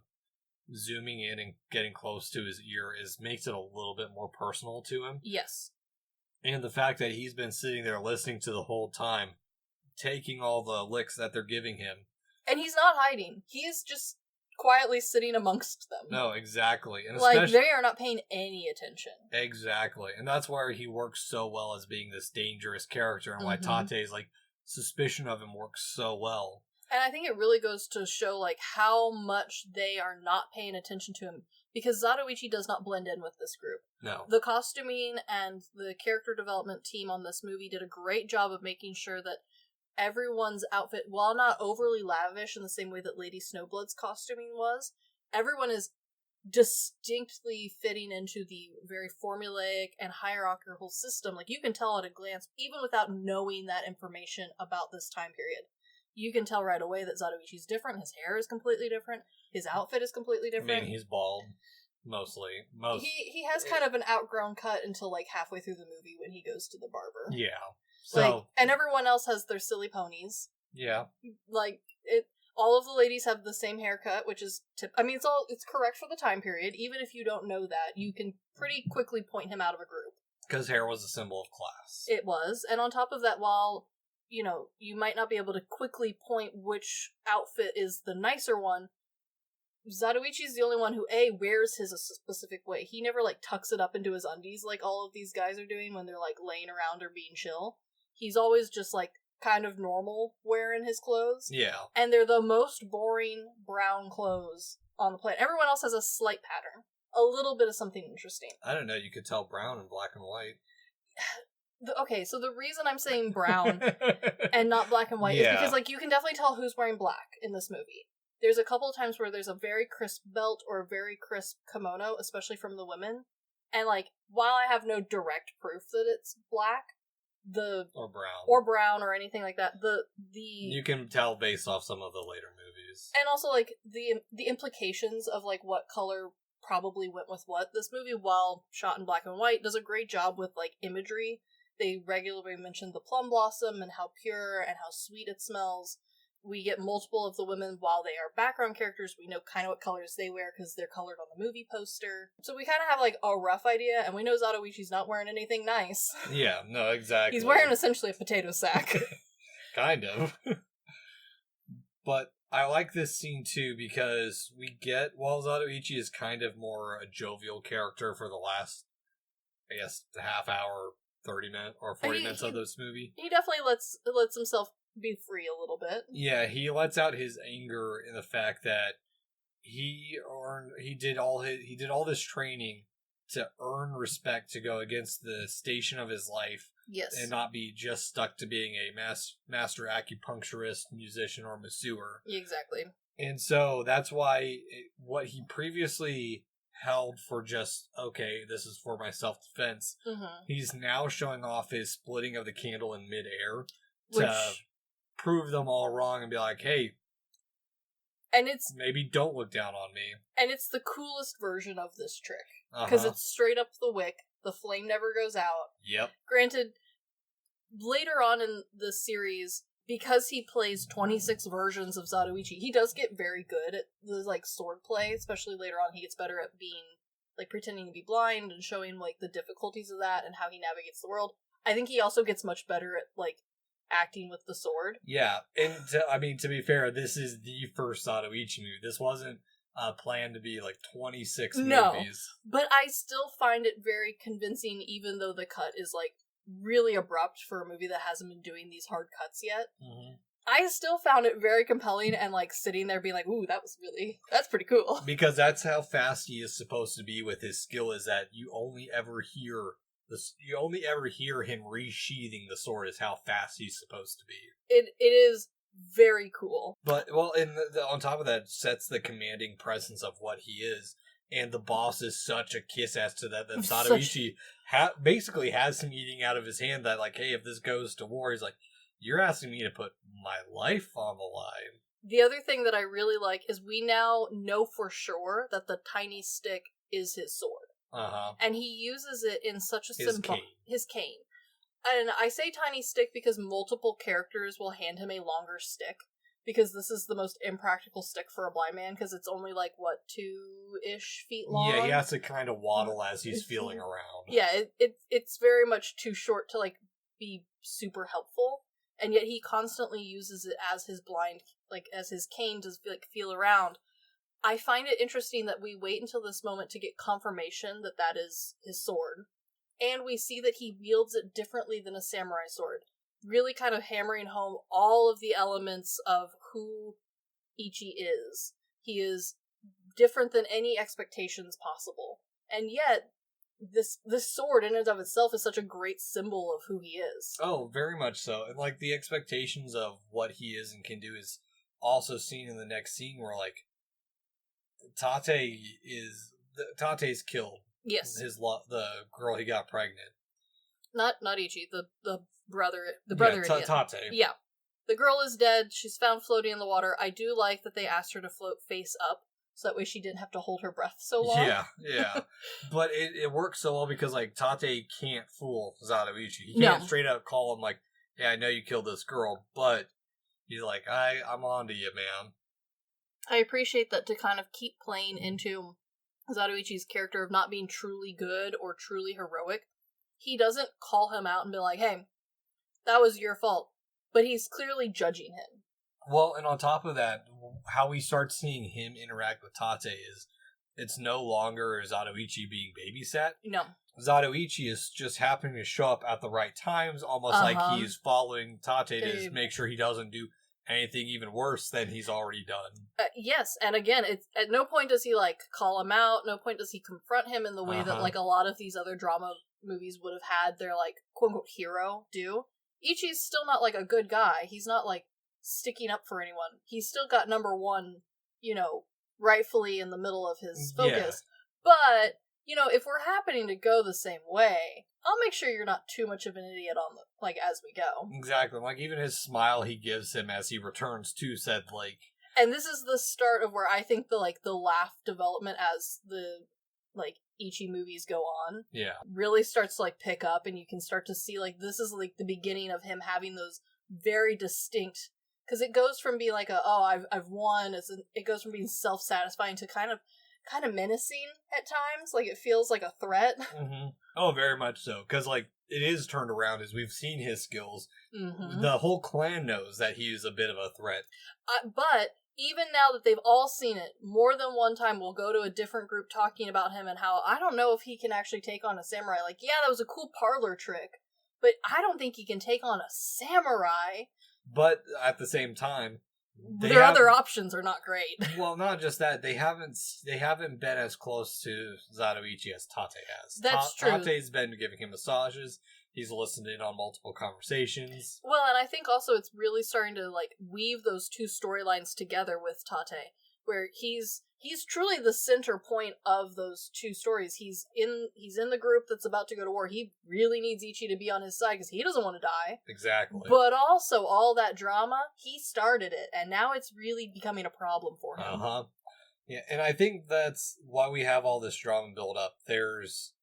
zooming in and getting close to his ear makes it a little bit more personal to him. Yes. And the fact that he's been sitting there listening to the whole time, taking all the licks that they're giving him. And he's not hiding. He's just quietly sitting amongst them. No, exactly. And like, they are not paying any attention. Exactly. And that's why he works so well as being this dangerous character, and why Tate's, like, suspicion of him works so well. And I think it really goes to show, like, how much they are not paying attention to him. Because Zatoichi does not blend in with this group. No. The costuming and the character development team on this movie did a great job of making sure that everyone's outfit, while not overly lavish in the same way that Lady Snowblood's costuming was, everyone is distinctly fitting into the very formulaic and hierarchical system. Like, you can tell at a glance, even without knowing that information about this time period. You can tell right away that Zatoichi's different. His hair is completely different. His outfit is completely different. I mean, he's bald. Mostly. He has kind of an outgrown cut until, like, halfway through the movie when he goes to the barber. Yeah. So, like, and everyone else has their silly ponies. Yeah. Like, all of the ladies have the same haircut, which is it's correct for the time period. Even if you don't know that, you can pretty quickly point him out of a group. Because hair was a symbol of class. It was. And on top of that, while, you know, you might not be able to quickly point which outfit is the nicer one, Zatoichi's the only one who, wears his a specific way. He never, like, tucks it up into his undies like all of these guys are doing when they're, like, laying around or being chill. He's always just, like, kind of normal wearing his clothes. Yeah. And they're the most boring brown clothes on the planet. Everyone else has a slight pattern. A little bit of something interesting. I don't know, you could tell brown and black and white. Okay, so the reason I'm saying brown and not black and white is because, like, you can definitely tell who's wearing black in this movie. There's a couple of times where there's a very crisp belt or a very crisp kimono, especially from the women. And, like, while I have no direct proof that it's black, or brown or anything like that, you can tell based off some of the later movies. And also, like, the implications of, like, what color probably went with what. This movie, while shot in black and white, does a great job with, like, imagery. They regularly mention the plum blossom and how pure and how sweet it smells. We get multiple of the women while they are background characters. We know kind of what colors they wear because they're colored on the movie poster. So we kind of have, like, a rough idea, and we know Zatoichi's not wearing anything nice. Yeah, no, exactly. He's wearing essentially a potato sack. Kind of. But I like this scene, too, because while Zatoichi is kind of more a jovial character for the last, I guess, half hour, 30 minutes, or 40 minutes of this movie. He definitely lets himself be free a little bit. Yeah, he lets out his anger in the fact that he did all this training to earn respect to go against the station of his life. Yes. And not be just stuck to being a master acupuncturist, musician, or masseur. Exactly. And so that's why what he previously held for just, okay, this is for my self-defense, he's now showing off his splitting of the candle in midair to prove them all wrong and be like, hey, and it's maybe don't look down on me. And it's the coolest version of this trick. Because it's straight up the wick. The flame never goes out. Yep. Granted, later on in the series, because he plays 26 versions of Zatoichi, he does get very good at the, like, sword play. Especially later on, he gets better at being, like, pretending to be blind and showing, like, the difficulties of that and how he navigates the world. I think he also gets much better at, like, acting with the sword. Yeah, and to be fair, this is the first Zatoichi movie. This wasn't planned to be like 26 movies. But I still find it very convincing, even though the cut is like really abrupt for a movie that hasn't been doing these hard cuts yet. I still found it very compelling and like sitting there being like, ooh, that's pretty cool. Because that's how fast he is supposed to be with his skill, is that you only ever hear him resheathing the sword is how fast he's supposed to be. It is very cool. But, well, and on top of that, sets the commanding presence of what he is. And the boss is such a kiss-ass to that Zatoichi basically has him eating out of his hand that, like, hey, if this goes to war, he's like, you're asking me to put my life on the line. The other thing that I really like is we now know for sure that the tiny stick is his sword. And he uses it in such a symbol. His cane. And I say tiny stick because multiple characters will hand him a longer stick. Because this is the most impractical stick for a blind man, because it's only like, 2-ish feet long? Yeah, he has to kind of waddle as he's feeling around. Yeah, it's very much too short to, like, be super helpful. And yet he constantly uses it as his as his cane to, like, feel around. I find it interesting that we wait until this moment to get confirmation that that is his sword. And we see that he wields it differently than a samurai sword. Really kind of hammering home all of the elements of who Ichi is. He is different than any expectations possible. And yet, this sword in and of itself is such a great symbol of who he is. Oh, very much so. And, like, the expectations of what he is and can do is also seen in the next scene where, like, Tate's killed. Yes. The girl he got pregnant. Not Ichi, the brother Tate. Yeah. The girl is dead. She's found floating in the water. I do like that they asked her to float face up, so that way she didn't have to hold her breath so long. Yeah. But it works so well because, like, Tate can't fool Zatoichi. He can't straight up call him, like, yeah, I know you killed this girl, but he's like, I'm on to you, man. I appreciate that, to kind of keep playing into Zatoichi's character of not being truly good or truly heroic. He doesn't call him out and be like, hey, that was your fault. But he's clearly judging him. Well, and on top of that, how we start seeing him interact with Tate is, it's no longer Zatoichi being babysat. No. Zatoichi is just happening to show up at the right times, almost like he's following Tate to make sure he doesn't do anything even worse than he's already done. Yes, and again, it's at no point does he, like, call him out, no point does he confront him in the way that, like, a lot of these other drama movies would have had their, like, quote-unquote hero do. Ichi's still not, like, a good guy. He's not, like, sticking up for anyone. He's still got number one, rightfully in the middle of his focus. Yeah. But, if we're happening to go the same way, I'll make sure you're not too much of an idiot on as we go. Exactly. Like, even his smile he gives him as he returns to said, like... And this is the start of where I think the laugh development as the, Ichi movies go on. Yeah. Really starts to, pick up, and you can start to see, this is, the beginning of him having those very distinct... Because it goes from being I've won, it goes from being self-satisfying to kind of menacing at times. It feels like a threat. Mm-hmm. Oh, very much so. Because, it is turned around as we've seen his skills. Mm-hmm. The whole clan knows that he is a bit of a threat. But even now that they've all seen it, more than one time we'll go to a different group talking about him and how, I don't know if he can actually take on a samurai. Yeah, that was a cool parlor trick, but I don't think he can take on a samurai. But at the same time, their other options are not great. Well, not just that, they haven't been as close to Zatoichi as Tate has. That's true. Tate's been giving him massages. He's listened in on multiple conversations. Well, and I think also it's really starting to, like, weave those two storylines together with Tate, where he's truly the center point of those two stories. He's in the group that's about to go to war. He really needs Ichi to be on his side because he doesn't want to die. Exactly. But also, all that drama, he started it, and now it's really becoming a problem for him. Uh-huh. Yeah, and I think that's why we have all this drama build up. There's,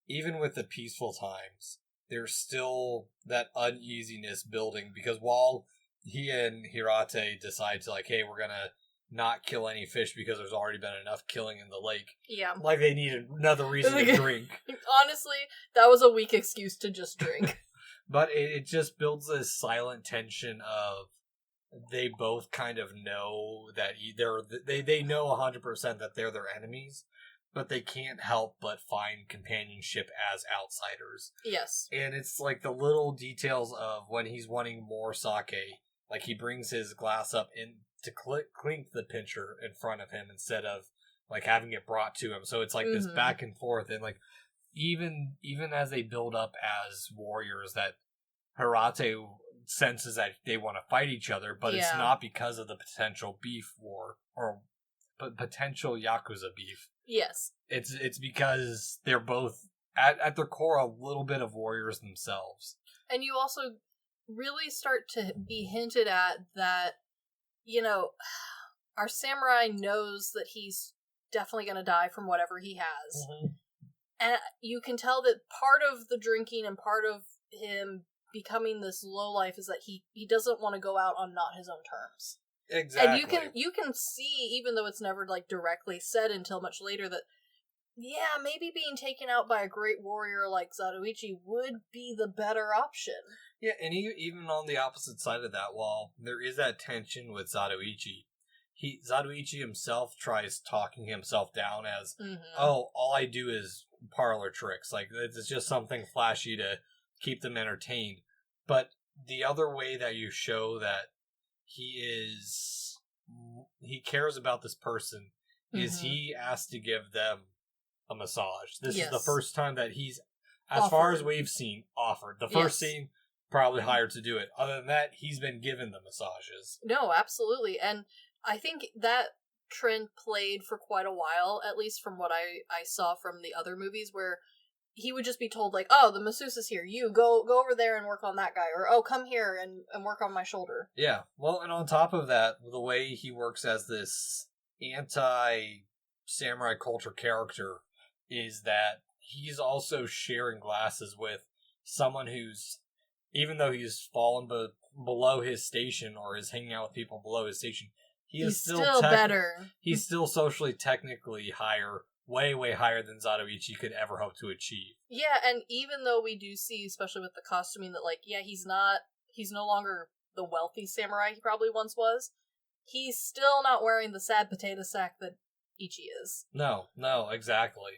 even with the peaceful times, there's still that uneasiness building, because while he and Hirate decide to, like, hey, we're gonna not kill any fish because there's already been enough killing in the lake. Yeah. Like, they need another reason to drink. Honestly, that was a weak excuse to just drink. But it just builds this silent tension of, they both kind of know that they know 100% that they're their enemies, but they can't help but find companionship as outsiders. Yes. And it's like the little details of when he's wanting more sake, like he brings his glass up in to clink the pitcher in front of him instead of like having it brought to him. So it's like this back and forth, and like even as they build up as warriors, that Hirate senses that they want to fight each other, but it's not because of the potential beef war or potential Yakuza beef. Yes. It's because they're both at their core a little bit of warriors themselves. And you also really start to be hinted at that, you know, our samurai knows that he's definitely going to die from whatever he has. Mm-hmm. And you can tell that part of the drinking and part of him becoming this lowlife is that he doesn't want to go out on not his own terms. Exactly. And you can see, even though it's never like directly said until much later, that yeah, maybe being taken out by a great warrior like Zatoichi would be the better option. Yeah, and even on the opposite side of that wall, there is that tension with Zatoichi. Zatoichi himself tries talking himself down as, oh, all I do is parlor tricks. Like, it's just something flashy to keep them entertained. But the other way that you show that he cares about this person is he asked to give them a massage. This is the first time that he's, as far as we've seen, offered. The first scene, probably hired to do it. Other than that, he's been given the massages. No, absolutely. And I think that trend played for quite a while, at least from what I saw from the other movies, where he would just be told, like, oh, the masseuse is here. You go over there and work on that guy. Or, oh, come here and work on my shoulder. Yeah. Well, and on top of that, the way he works as this anti-samurai culture character is that he's also sharing glasses with someone who's, even though he's fallen below his station or is hanging out with people below his station, he's still better. He's still socially technically higher, way, way higher than Zatoichi could ever hope to achieve. Yeah, and even though we do see, especially with the costuming, that, like, yeah, he's no longer the wealthy samurai he probably once was, he's still not wearing the sad potato sack that Ichi is. No, exactly.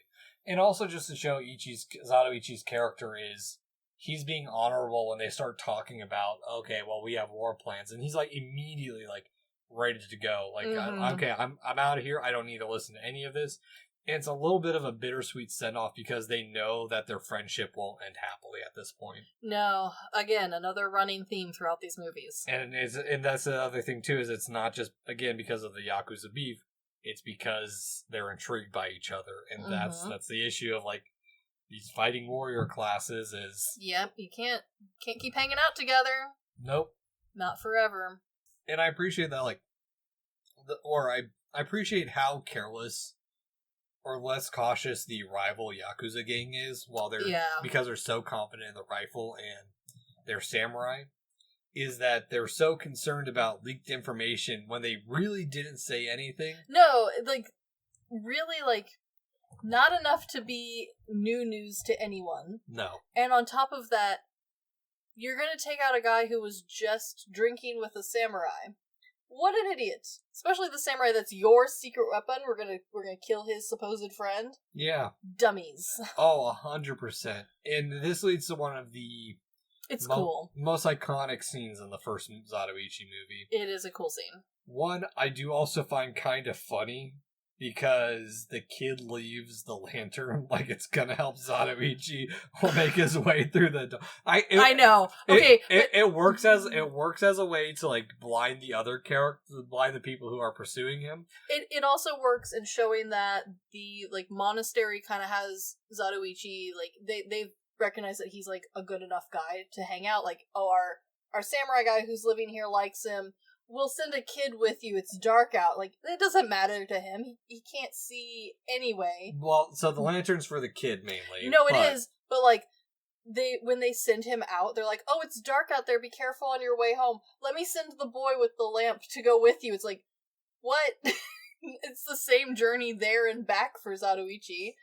And also just to show Zatoichi's character is, he's being honorable when they start talking about, okay, well, we have war plans, and he's, like, immediately, like, ready to go. Like, I'm out of here, I don't need to listen to any of this. And it's a little bit of a bittersweet send-off because they know that their friendship won't end happily at this point. No. Again, another running theme throughout these movies. And that's the other thing, too, is it's not just, again, because of the Yakuza beef. It's because they're intrigued by each other. And that's the issue of, like, these fighting warrior classes is... Yep, you can't keep hanging out together. Nope. Not forever. And I appreciate that, like... I appreciate how careless or less cautious the rival Yakuza gang is while they're... Yeah. Because they're so confident in the rifle and their samurai. Is that they're so concerned about leaked information when they really didn't say anything. No, like, really, like, not enough to be new news to anyone. No. And on top of that, you're gonna take out a guy who was just drinking with a samurai. What an idiot. Especially the samurai that's your secret weapon. We're gonna kill his supposed friend. Yeah. Dummies. Oh, 100%. And this leads to one of the... It's cool. Most iconic scenes in the first Zatoichi movie. It is a cool scene. One, I do also find kind of funny, because the kid leaves the lantern like it's gonna help Zatoichi will make his way through the door. I know. Okay, it works as a way to like blind the other characters, blind the people who are pursuing him. It also works in showing that the like monastery kind of has Zatoichi, like they've recognized that he's like a good enough guy to hang out. Like, oh, our samurai guy who's living here likes him. We'll send a kid with you. It's dark out. Like, it doesn't matter to him. He can't see anyway. Well, so the lantern's for the kid mainly. No, it is. But like, when they send him out, they're like, "Oh, it's dark out there. Be careful on your way home. Let me send the boy with the lamp to go with you." It's like, what? It's the same journey there and back for Zatoichi.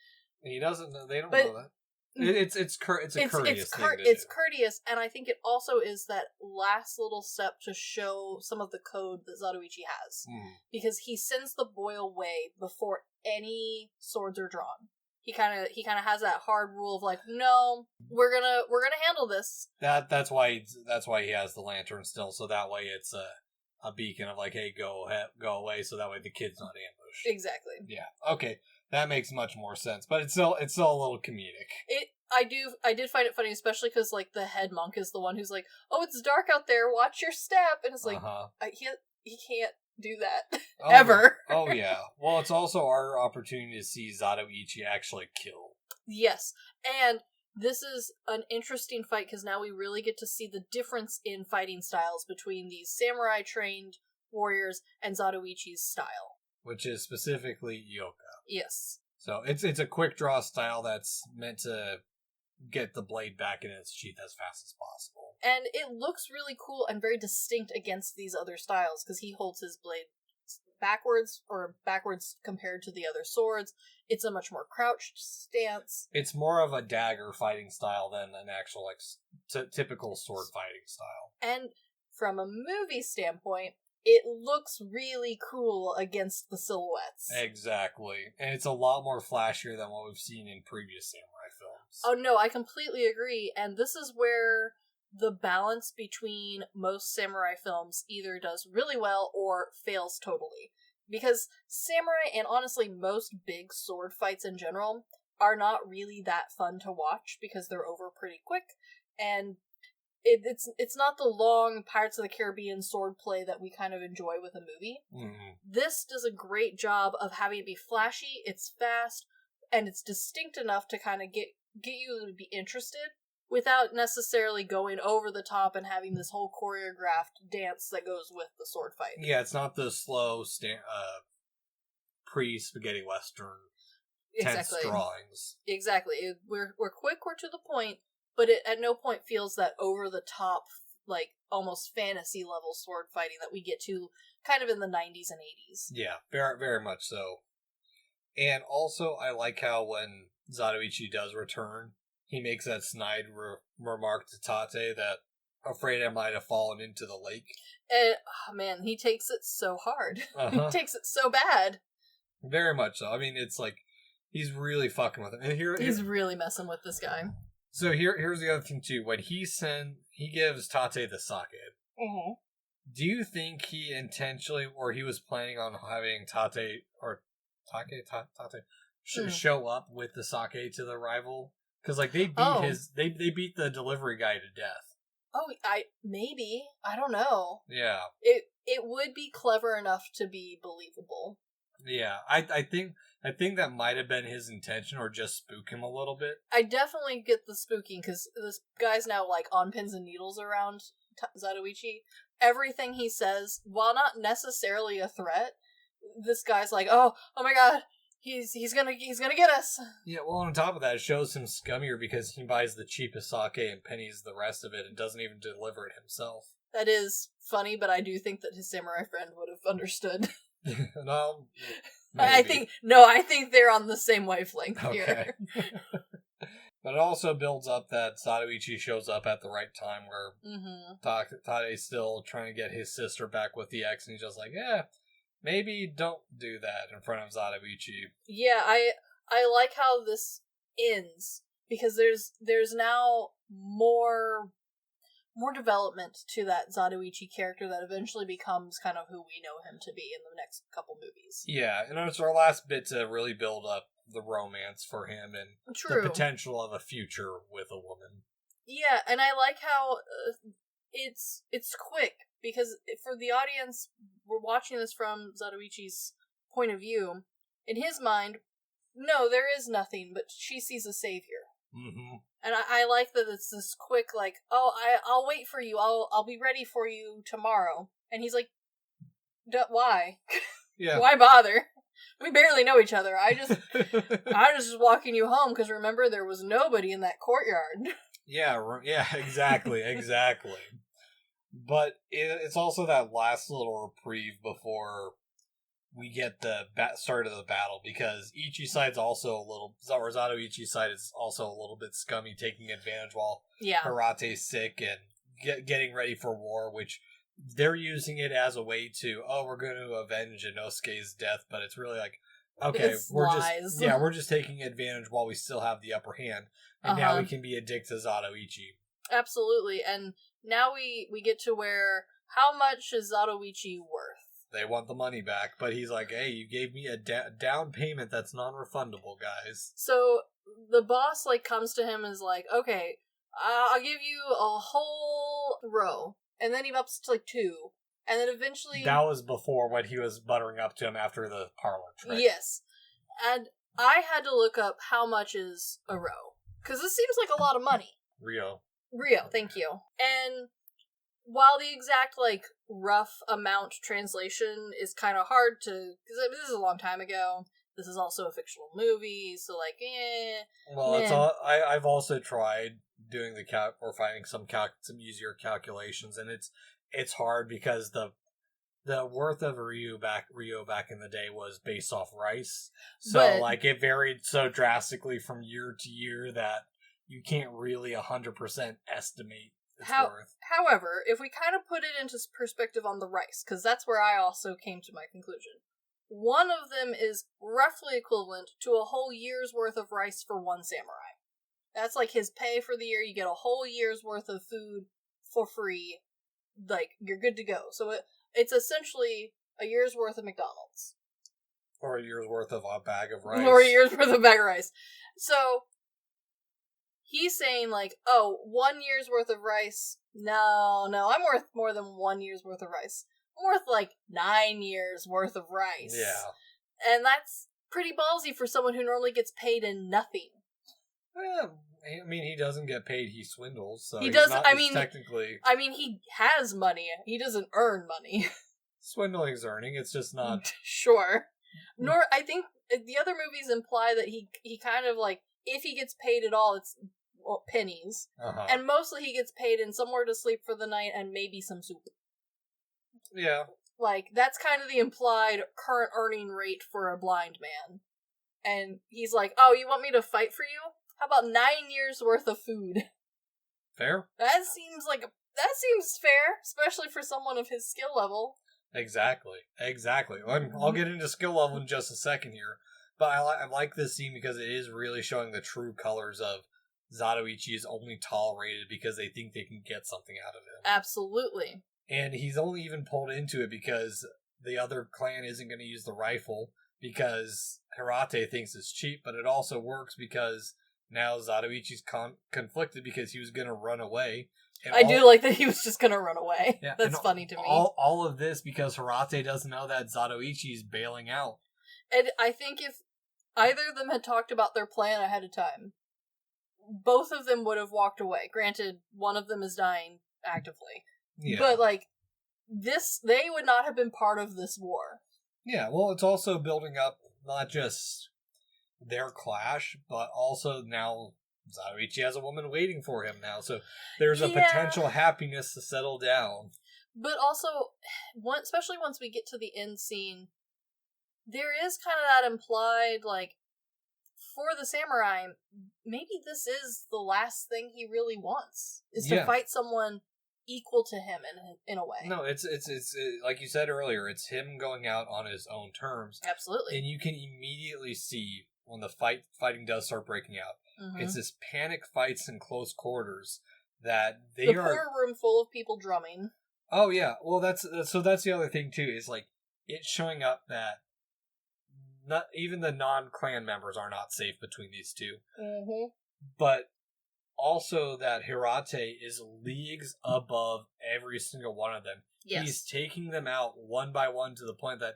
He doesn't know. They don't know that. It's a courteous thing to do. It's courteous, and I think it also is that last little step to show some of the code that Zatoichi has, because he sends the boy away before any swords are drawn. He kind of has that hard rule of like, no, we're gonna handle this. That's why he has the lantern still, so that way it's a beacon of like, hey, go away, so that way the kid's not ambushed. Exactly. Yeah. Okay. That makes much more sense, but it's still a little comedic. I did find it funny, especially because like the head monk is the one who's like, "Oh, it's dark out there. Watch your step," and it's like, he can't do that ever. Oh yeah. Well, it's also our opportunity to see Zatoichi actually kill. Yes, and this is an interesting fight because now we really get to see the difference in fighting styles between these samurai trained warriors and Zatoichi's style, which is specifically Yoka. Yes. So it's a quick draw style that's meant to get the blade back in its sheath as fast as possible. And it looks really cool and very distinct against these other styles, because he holds his blade backwards compared to the other swords. It's a much more crouched stance. It's more of a dagger fighting style than an actual like typical sword fighting style. And from a movie standpoint, it looks really cool against the silhouettes. Exactly. And it's a lot more flashier than what we've seen in previous samurai films. Oh no, I completely agree. And this is where the balance between most samurai films either does really well or fails totally. Because samurai, and honestly most big sword fights in general, are not really that fun to watch because they're over pretty quick, and it's not the long Pirates of the Caribbean swordplay that we kind of enjoy with a movie. Mm-hmm. This does a great job of having it be flashy, it's fast, and it's distinct enough to kind of get you to be interested without necessarily going over the top and having this whole choreographed dance that goes with the sword fight. Yeah, it's not the slow pre-spaghetti western tense drawings. Exactly. We're quick, we're to the point, but it at no point feels that over-the-top, like, almost fantasy-level sword fighting that we get to kind of in the 90s and 80s. Yeah, very, very much so. And also, I like how when Zatoichi does return, he makes that snide remark to Tate that, afraid I might have fallen into the lake. And, oh man, he takes it so hard. He takes it so bad. Very much so. I mean, it's like, he's really fucking with him. And he's really messing with this guy. So here's the other thing too. When he gives Tate the sake. Mm-hmm. Do you think he intentionally, or he was planning on having Tate show up with the sake to the rival? Because like they beat they beat the delivery guy to death. Oh, maybe, I don't know. Yeah, it would be clever enough to be believable. Yeah, I think that might have been his intention, or just spook him a little bit. I definitely get the spooking, because this guy's now, like, on pins and needles around Zatoichi. Everything he says, while not necessarily a threat, this guy's like, oh my god, he's gonna get us. Yeah, well, on top of that, it shows him scummier because he buys the cheapest sake and pennies the rest of it and doesn't even deliver it himself. That is funny, but I do think that his samurai friend would have understood. No, maybe. I think they're on the same wavelength here. But it also builds up that Zatoichi shows up at the right time, where Tate's still trying to get his sister back with the ex, and he's just like, yeah, maybe don't do that in front of Zatoichi. Yeah, I like how this ends, because there's now more more development to that Zatoichi character that eventually becomes kind of who we know him to be in the next couple movies. Yeah, and it's our last bit to really build up the romance for him and True. the potential of a future with a woman. Yeah, and I like how it's quick, because for the audience, we're watching this from Zatoichi's point of view. In his mind, no, there is nothing, but she sees a savior. Mm-hmm. And I like that it's this quick, like, oh, I'll wait for you, I'll be ready for you tomorrow. And he's like, why? Yeah. Why bother? We barely know each other. I was just walking you home, because remember, there was nobody in that courtyard. Yeah, exactly, exactly. But it's also that last little reprieve before we get the start of the battle, because Ichi's side's also a little, or Zatoichi's side is also a little bit scummy, taking advantage while Hirate's sick and getting ready for war, which they're using it as a way to, we're going to avenge Inosuke's death, but it's really like, okay, we're just taking advantage while we still have the upper hand, and now we can be a dick to Zatoichi. Absolutely, and now we get to where, how much is Zatoichi worth? They want the money back, but he's like, hey, you gave me a down payment that's non-refundable, guys. So the boss comes to him and is like, okay, I'll give you a whole row, and then he ups to 2, and then eventually... That was before when he was buttering up to him after the parlor trick. Yes, and I had to look up how much is a row, because this seems like a lot of money. Rio, thank you. And while the exact, rough amount translation is kind of hard to... Because this is a long time ago. This is also a fictional movie, so, Well, it's all... I've also tried doing or finding some easier calculations, and it's hard because the worth of Rio back in the day was based off rice. So, it varied so drastically from year to year that you can't really 100% estimate its worth. However, if we kind of put it into perspective on the rice, because that's where I also came to my conclusion. One of them is roughly equivalent to a whole year's worth of rice for one samurai. That's his pay for the year. You get a whole year's worth of food for free. You're good to go. So it's essentially a year's worth of McDonald's. Or a year's worth of a bag of rice. Or a year's worth of a bag of rice. So he's saying 1 year's worth of rice. No, I'm worth more than 1 year's worth of rice. I'm worth 9 years worth of rice. Yeah. And that's pretty ballsy for someone who normally gets paid in nothing. Well, I mean, he doesn't get paid, he swindles, so he doesn't. Technically... I mean, he has money. He doesn't earn money. Swindling's earning, it's just not... Sure. Nor, I think the other movies imply that he kind of, if he gets paid at all, it's pennies. Uh-huh. And mostly he gets paid in somewhere to sleep for the night and maybe some soup. Yeah. That's kind of the implied current earning rate for a blind man. And he's like, oh, you want me to fight for you? How about 9 years worth of food? Fair. That seems fair, especially for someone of his skill level. Exactly. I'll get into skill level in just a second here, but I like this scene because it is really showing the true colors of Zatoichi is only tolerated because they think they can get something out of him. Absolutely. And he's only even pulled into it because the other clan isn't going to use the rifle because Hirate thinks it's cheap, but it also works because now Zatoichi's conflicted because he was going to run away. And I do like that he was just going to run away. Yeah, That's funny to me. All of this because Hirate doesn't know that Zatoichi's bailing out. And I think if either of them had talked about their plan ahead of time, both of them would have walked away. Granted, one of them is dying actively. Yeah. But, they would not have been part of this war. Yeah, well, it's also building up not just their clash, but also now Zatoichi has a woman waiting for him now, so there's a potential happiness to settle down. But also, especially once we get to the end scene, there is kind of that implied, for the samurai, maybe this is the last thing he really wants, is to fight someone equal to him in a way. No, it's like you said earlier, it's him going out on his own terms. Absolutely. And you can immediately see when the fighting does start breaking out. Mm-hmm. It's this panic fights in close quarters that they the are... poor room full of people drumming. Oh, yeah. Well, that's the other thing, too, is, like, it's showing up that not even the non-clan members are not safe between these two. Mm-hmm. But also that Hirate is leagues above every single one of them. Yes. He's taking them out one by one to the point that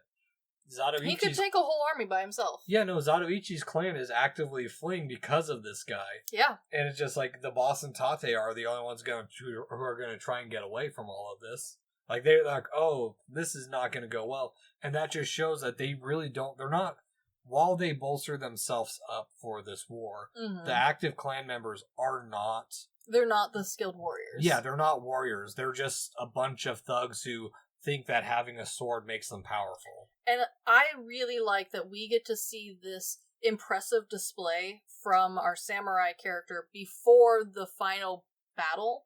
Zatoichi's... He could take a whole army by himself. Yeah, no, Zatoichi's clan is actively fleeing because of this guy. Yeah. And it's just like the boss and Tate are the only ones who are going to try and get away from all of this. Like, they're like, oh, this is not going to go well. And that just shows that they really don't... They're not... While they bolster themselves up for this war, the active clan members are not... They're not the skilled warriors. Yeah, they're not warriors. They're just a bunch of thugs who think that having a sword makes them powerful. And I really like that we get to see this impressive display from our samurai character before the final battle,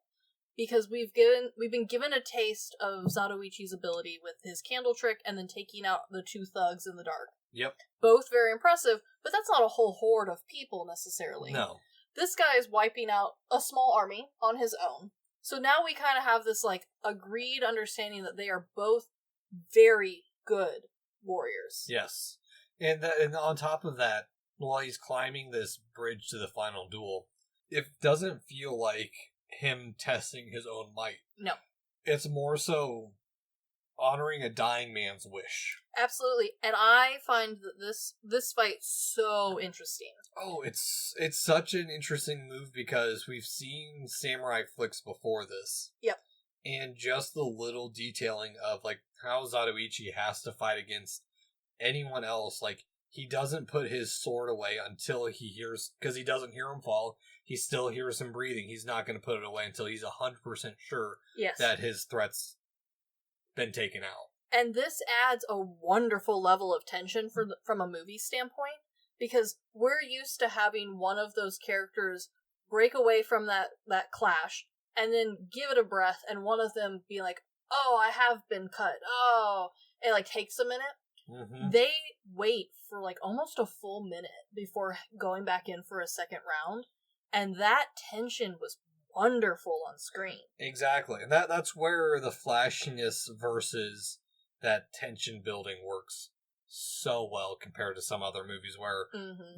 because we've been given a taste of Zatoichi's ability with his candle trick and then taking out the two thugs in the dark. Yep. Both very impressive, but that's not a whole horde of people necessarily. No. This guy is wiping out a small army on his own. So now we kind of have this, like, agreed understanding that they are both very good warriors. Yes. And on top of that, while he's climbing this bridge to the final duel, it doesn't feel like him testing his own might. No. It's more so honoring a dying man's wish. Absolutely. And I find that this fight so interesting. Oh, it's such an interesting move because we've seen samurai flicks before this. Yep. And just the little detailing of, like, how Zatoichi has to fight against anyone else. Like, he doesn't put his sword away until he hears... Because he doesn't hear him fall. He still hears him breathing. He's not going to put it away until he's 100% sure that his threat's been taken out. And this adds a wonderful level of tension from a movie standpoint, because we're used to having one of those characters break away from that clash and then give it a breath, and one of them be like, oh, I have been cut. Oh, it, like, takes a minute. Mm-hmm. They wait for, like, almost a full minute before going back in for a second round, and that tension was wonderful on screen. Exactly. And that's where the flashiness versus that tension building works so well compared to some other movies where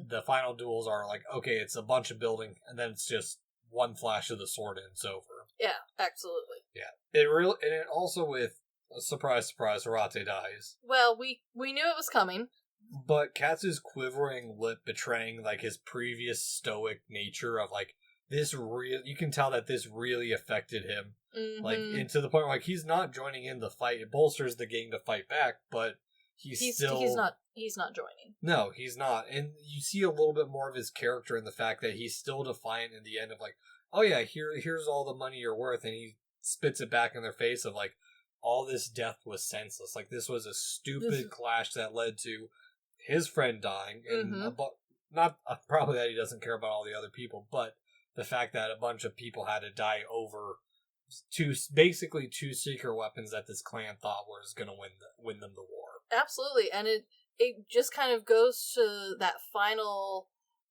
the final duels are like, okay, it's a bunch of building and then it's just one flash of the sword and it's over. Yeah, absolutely. Yeah. It also, with surprise, surprise, Hirate dies. Well, we knew it was coming. But Katsu's quivering lip betraying, like, his previous stoic nature of, like, you can tell that this really affected him. Mm-hmm. Like, and to the point where, like, he's not joining in the fight. It bolsters the gang to fight back, but he's not joining. No, he's not. And you see a little bit more of his character in the fact that he's still defiant in the end of, like, oh yeah, here's all the money you're worth, and he spits it back in their face of, like, all this death was senseless. Like, this was a stupid clash that led to his friend dying, and not probably that he doesn't care about all the other people, but the fact that a bunch of people had to die over basically two secret weapons that this clan thought was going to win them the war. Absolutely, and it just kind of goes to that final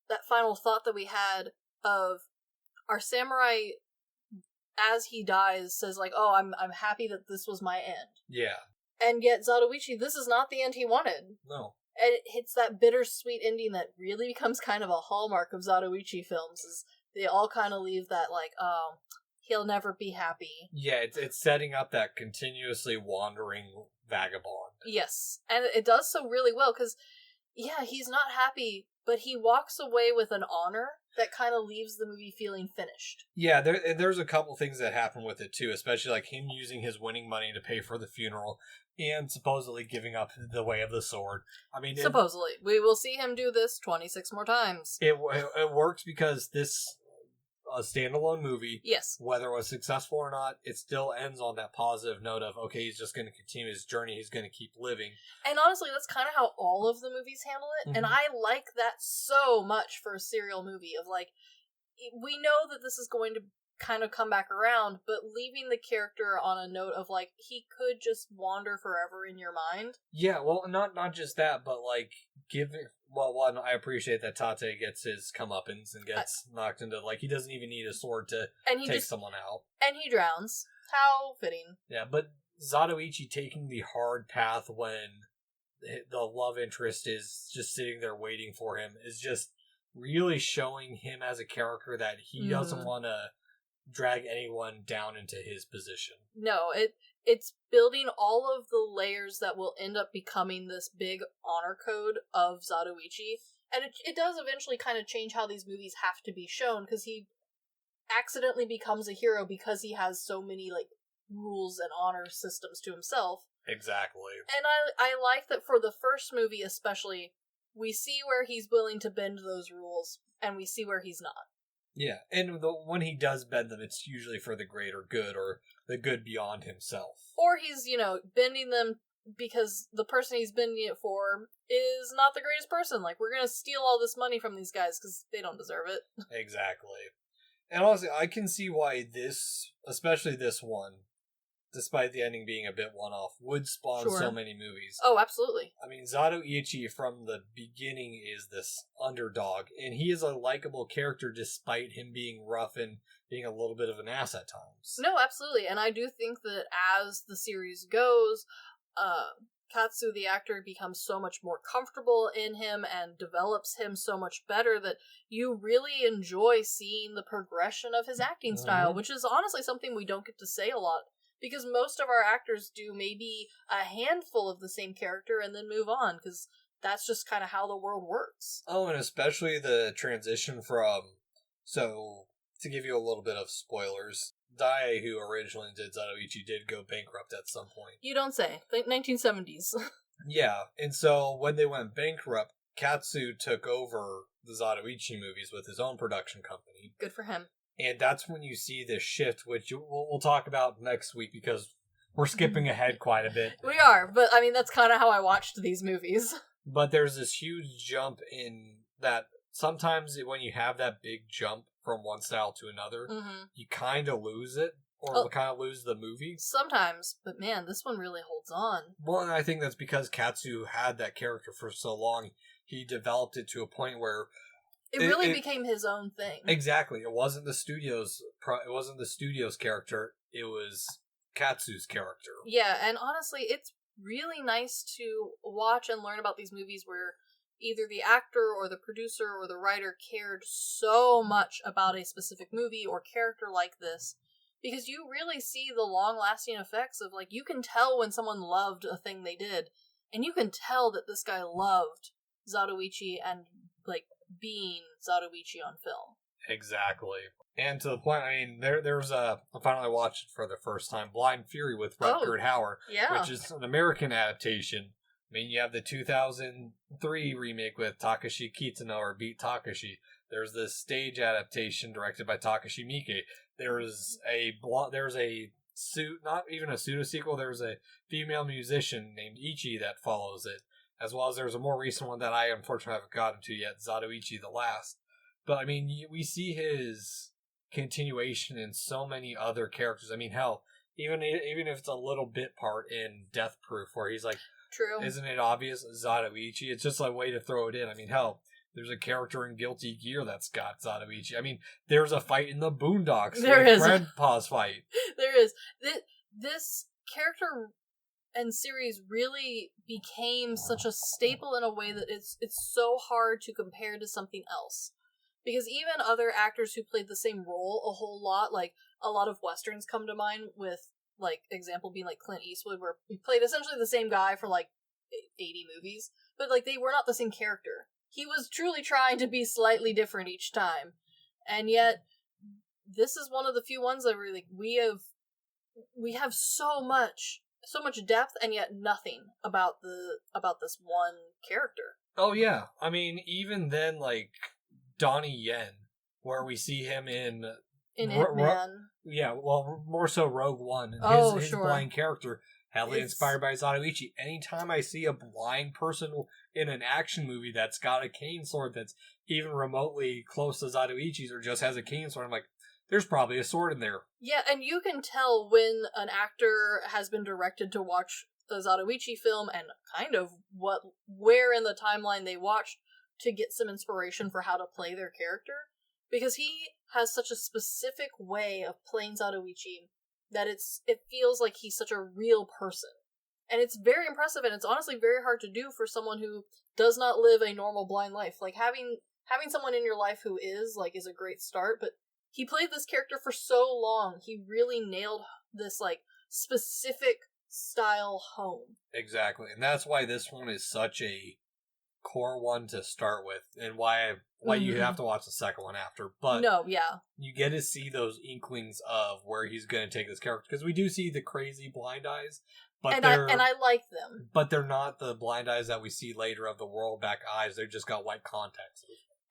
thought that we had of our samurai, as he dies, says, like, oh, I'm happy that this was my end. Yeah. And yet Zatoichi, this is not the end he wanted. No. And it hits that bittersweet ending that really becomes kind of a hallmark of Zatoichi films, is they all kind of leave that, like, oh, he'll never be happy. Yeah, it's setting up that continuously wandering vagabond. Yes, and it does so really well, because, yeah, he's not happy, but he walks away with an honor that kind of leaves the movie feeling finished. Yeah, there's a couple things that happen with it, too, especially, like, him using his winning money to pay for the funeral, and supposedly giving up the way of the sword. I mean... Supposedly. We will see him do this 26 more times. It works because this... a standalone movie. Yes. Whether it was successful or not, it still ends on that positive note of, okay, he's just going to continue his journey, he's going to keep living. And honestly, that's kind of how all of the movies handle it, and I like that so much for a serial movie, of, like, we know that this is going to kind of come back around, but leaving the character on a note of, like, he could just wander forever in your mind. Yeah, well, not just that, but, like, well, one, I appreciate that Tate gets his comeuppance and gets knocked into, like, he doesn't even need a sword to take someone out. And he drowns. How fitting. Yeah, but Zatoichi taking the hard path when the love interest is just sitting there waiting for him is just really showing him as a character that he doesn't want to drag anyone down into his position. No, it's building all of the layers that will end up becoming this big honor code of Zatoichi. And it does eventually kind of change how these movies have to be shown, because he accidentally becomes a hero because he has so many, like, rules and honor systems to himself. Exactly. And I like that for the first movie especially, we see where he's willing to bend those rules, and we see where he's not. Yeah, and when he does bend them, it's usually for the greater good, or the good beyond himself. Or he's, bending them because the person he's bending it for is not the greatest person. Like, we're gonna steal all this money from these guys because they don't deserve it. Exactly. And honestly, I can see why especially this one, despite the ending being a bit one-off, would spawn so many movies. Oh, absolutely. I mean, Zatoichi from the beginning is this underdog, and he is a likable character despite him being rough and being a little bit of an ass at times. No, absolutely. And I do think that as the series goes, Katsu, the actor, becomes so much more comfortable in him and develops him so much better that you really enjoy seeing the progression of his acting style, which is honestly something we don't get to say a lot. Because most of our actors do maybe a handful of the same character and then move on, because that's just kind of how the world works. Oh, and especially the transition from... So, to give you a little bit of spoilers, Dai, who originally did Zatoichi, did go bankrupt at some point. You don't say. Think 1970s. Yeah, and so when they went bankrupt, Katsu took over the Zatoichi movies with his own production company. Good for him. And that's when you see this shift, which we'll talk about next week because we're skipping ahead quite a bit. We are, but I mean, that's kind of how I watched these movies. But there's this huge jump in that sometimes when you have that big jump from one style to another, you kind of lose it, or kind of lose the movie. Sometimes, but man, this one really holds on. Well, and I think that's because Katsu had that character for so long, he developed it to a point where It really became his own thing. Exactly. It wasn't the studio's character. It was Katsu's character. Yeah, and honestly, it's really nice to watch and learn about these movies where either the actor or the producer or the writer cared so much about a specific movie or character like this, because you really see the long-lasting effects of, like, you can tell when someone loved a thing they did, and you can tell that this guy loved Zatoichi and, like, being Zatoichi on film. Exactly. And to the point, I mean, there's I finally watched it for the first time, Blind Fury with Rutger Hauer, which is an American adaptation. I mean, you have the 2003 remake with Takashi Kitano, or Beat Takashi. There's this stage adaptation directed by Takashi Miike. There's a not even a pseudo sequel. There's a female musician named Ichi that follows it, as well as there's a more recent one that I unfortunately haven't gotten to yet, Zatoichi the Last. But I mean, we see his continuation in so many other characters. I mean, hell, even if it's a little bit part in Death Proof, where he's like, True. Isn't it obvious Zatoichi? It's just a way to throw it in. I mean, hell, there's a character in Guilty Gear that's got Zatoichi. I mean, there's a fight in the Boondocks. There is. Grandpa's fight. There is. This character and series really became such a staple in a way that it's so hard to compare to something else. Because even other actors who played the same role a whole lot, like a lot of Westerns come to mind with, like, example being like Clint Eastwood, where he played essentially the same guy for like 80 movies, but like they were not the same character. He was truly trying to be slightly different each time. And yet, this is one of the few ones that really, we have so much depth and yet nothing about this one character. Oh yeah. I mean, even then, like Donnie Yen, where we see him in Ip-Man. Yeah, well, more so Rogue One. His blind character, heavily inspired by Zatoichi. Anytime I see a blind person in an action movie that's got a cane sword that's even remotely close to Zatoichi's or just has a cane sword, I'm like, there's probably a sword in there. Yeah, and you can tell when an actor has been directed to watch the Zatoichi film and kind of where in the timeline they watched to get some inspiration for how to play their character, because he has such a specific way of playing Zatoichi that it feels like he's such a real person. And it's very impressive, and it's honestly very hard to do for someone who does not live a normal blind life. Like, having someone in your life who is a great start, but he played this character for so long, he really nailed this, like, specific style home. Exactly, and that's why this one is such a core one to start with, and why you have to watch the second one after. But no, yeah, you get to see those inklings of where he's going to take this character, because we do see the crazy blind eyes, but I like them. But they're not the blind eyes that we see later of the whirlback eyes. They've just got white contacts.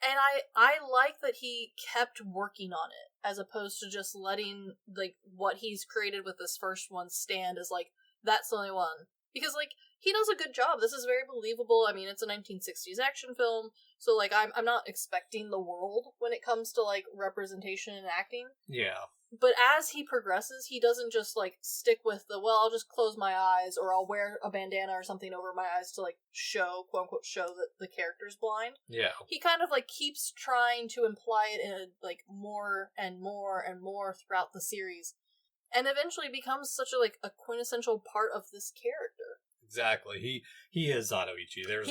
And I like that he kept working on it, as opposed to just letting, like, what he's created with this first one stand as, like, that's the only one. Because, like, he does a good job. This is very believable. I mean, it's a 1960s action film, so, like, I'm not expecting the world when it comes to, like, representation and acting. Yeah. But as he progresses, he doesn't just, like, stick with I'll just close my eyes, or I'll wear a bandana or something over my eyes to, like, quote-unquote, show that the character's blind. Yeah. He kind of, like, keeps trying to imply it in, like, more and more and more throughout the series, and eventually becomes such a quintessential part of this character. Exactly. He is Zatoichi. There's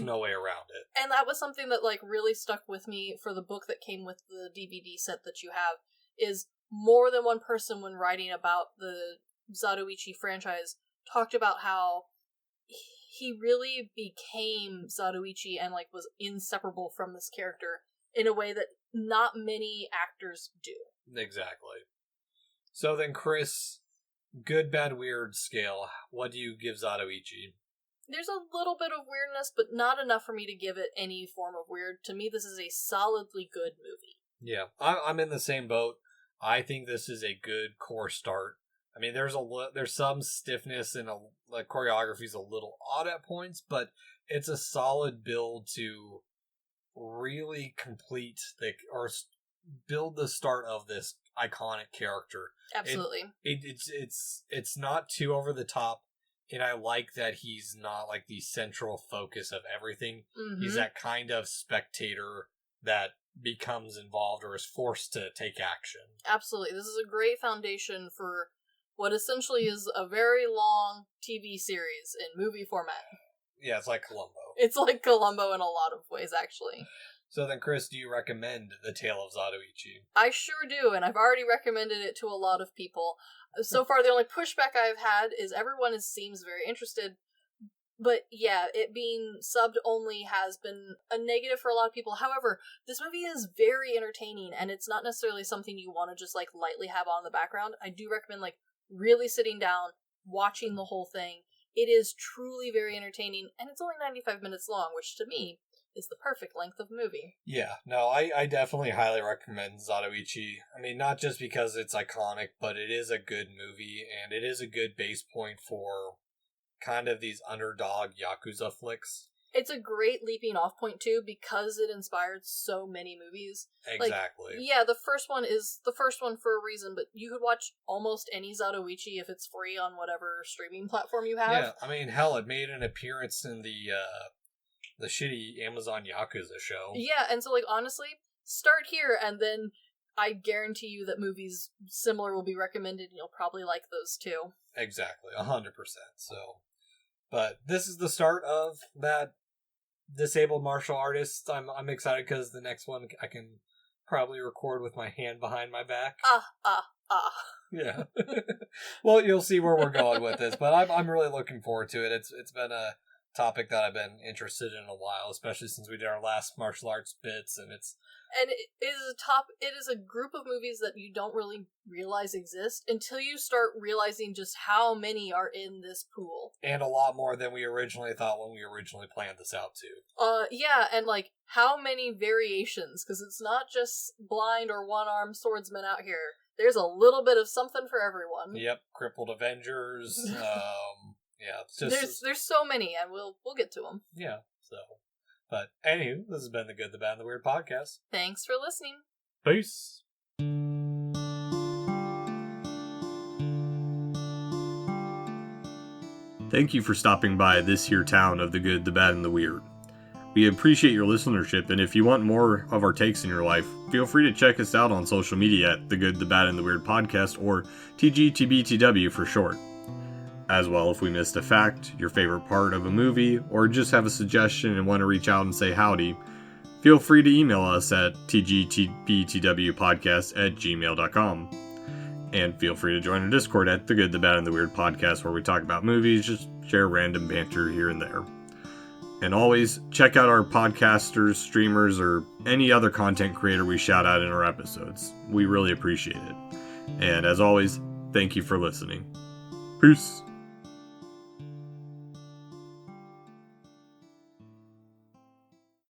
no way around it. And that was something that, like, really stuck with me for the book that came with the DVD set that you have, is more than one person, when writing about the Zatoichi franchise, talked about how he really became Zatoichi and, like, was inseparable from this character in a way that not many actors do. Exactly. So then, Cris, good, bad, weird scale, what do you give Zatoichi? There's a little bit of weirdness, but not enough for me to give it any form of weird. To me, this is a solidly good movie. Yeah, I'm in the same boat. I think this is a good core start. I mean, there's some stiffness, and the choreography's a little odd at points, but it's a solid build to really complete or build the start of this iconic character. Absolutely. It's not too over the top, and I like that he's not like the central focus of everything. Mm-hmm. He's that kind of spectator that becomes involved or is forced to take action. Absolutely. This is a great foundation for what essentially is a very long TV series in movie format. Yeah, it's like Columbo. It's like Columbo in a lot of ways, actually. So then, Cris, do you recommend The Tale of Zatoichi? I sure do, and I've already recommended it to a lot of people. So far, the only pushback I've had is everyone seems very interested. But yeah, it being subbed only has been a negative for a lot of people. However, this movie is very entertaining, and it's not necessarily something you want to just, like, lightly have on in the background. I do recommend, like, really sitting down, watching the whole thing. It is truly very entertaining, and it's only 95 minutes long, which to me is the perfect length of movie. Yeah, no, I definitely highly recommend Zatoichi. I mean, not just because it's iconic, but it is a good movie, and it is a good base point for kind of these underdog Yakuza flicks. It's a great leaping off point, too, because it inspired so many movies. Exactly. Like, yeah, the first one is the first one for a reason, but you could watch almost any Zatoichi if it's free on whatever streaming platform you have. Yeah, I mean, hell, it made an appearance in the shitty Amazon Yakuza show. Yeah, and so, like, honestly, start here, and then I guarantee you that movies similar will be recommended, and you'll probably like those, too. Exactly, 100%. So, but this is the start of that disabled martial artist. I'm excited because the next one I can probably record with my hand behind my back. Yeah. Well, you'll see where we're going with this, but I'm really looking forward to it. It's been a topic that I've been interested in a while, especially since we did our last martial arts bits, and it is a group of movies that you don't really realize exist until you start realizing just how many are in this pool. And a lot more than we originally thought when we originally planned this out too. Yeah, and like how many variations, because it's not just blind or one-armed swordsmen out here. There's a little bit of something for everyone. Yep, crippled Avengers. Yeah, it's just there's so many, and we'll get to them. Yeah, so. But anywho, this has been the Good, the Bad, and the Weird podcast. Thanks for listening. Peace. Thank you for stopping by this here town of the Good, the Bad, and the Weird. We appreciate your listenership, and if you want more of our takes in your life, feel free to check us out on social media at The Good, The Bad, and The Weird Podcast, or TGTBTW for short. As well, if we missed a fact, your favorite part of a movie, or just have a suggestion and want to reach out and say howdy, feel free to email us at tgtbtwpodcast@gmail.com. And feel free to join our Discord at The Good, The Bad, and The Weird Podcast, where we talk about movies, just share random banter here and there. And always, check out our podcasters, streamers, or any other content creator we shout out in our episodes. We really appreciate it. And as always, thank you for listening. Peace!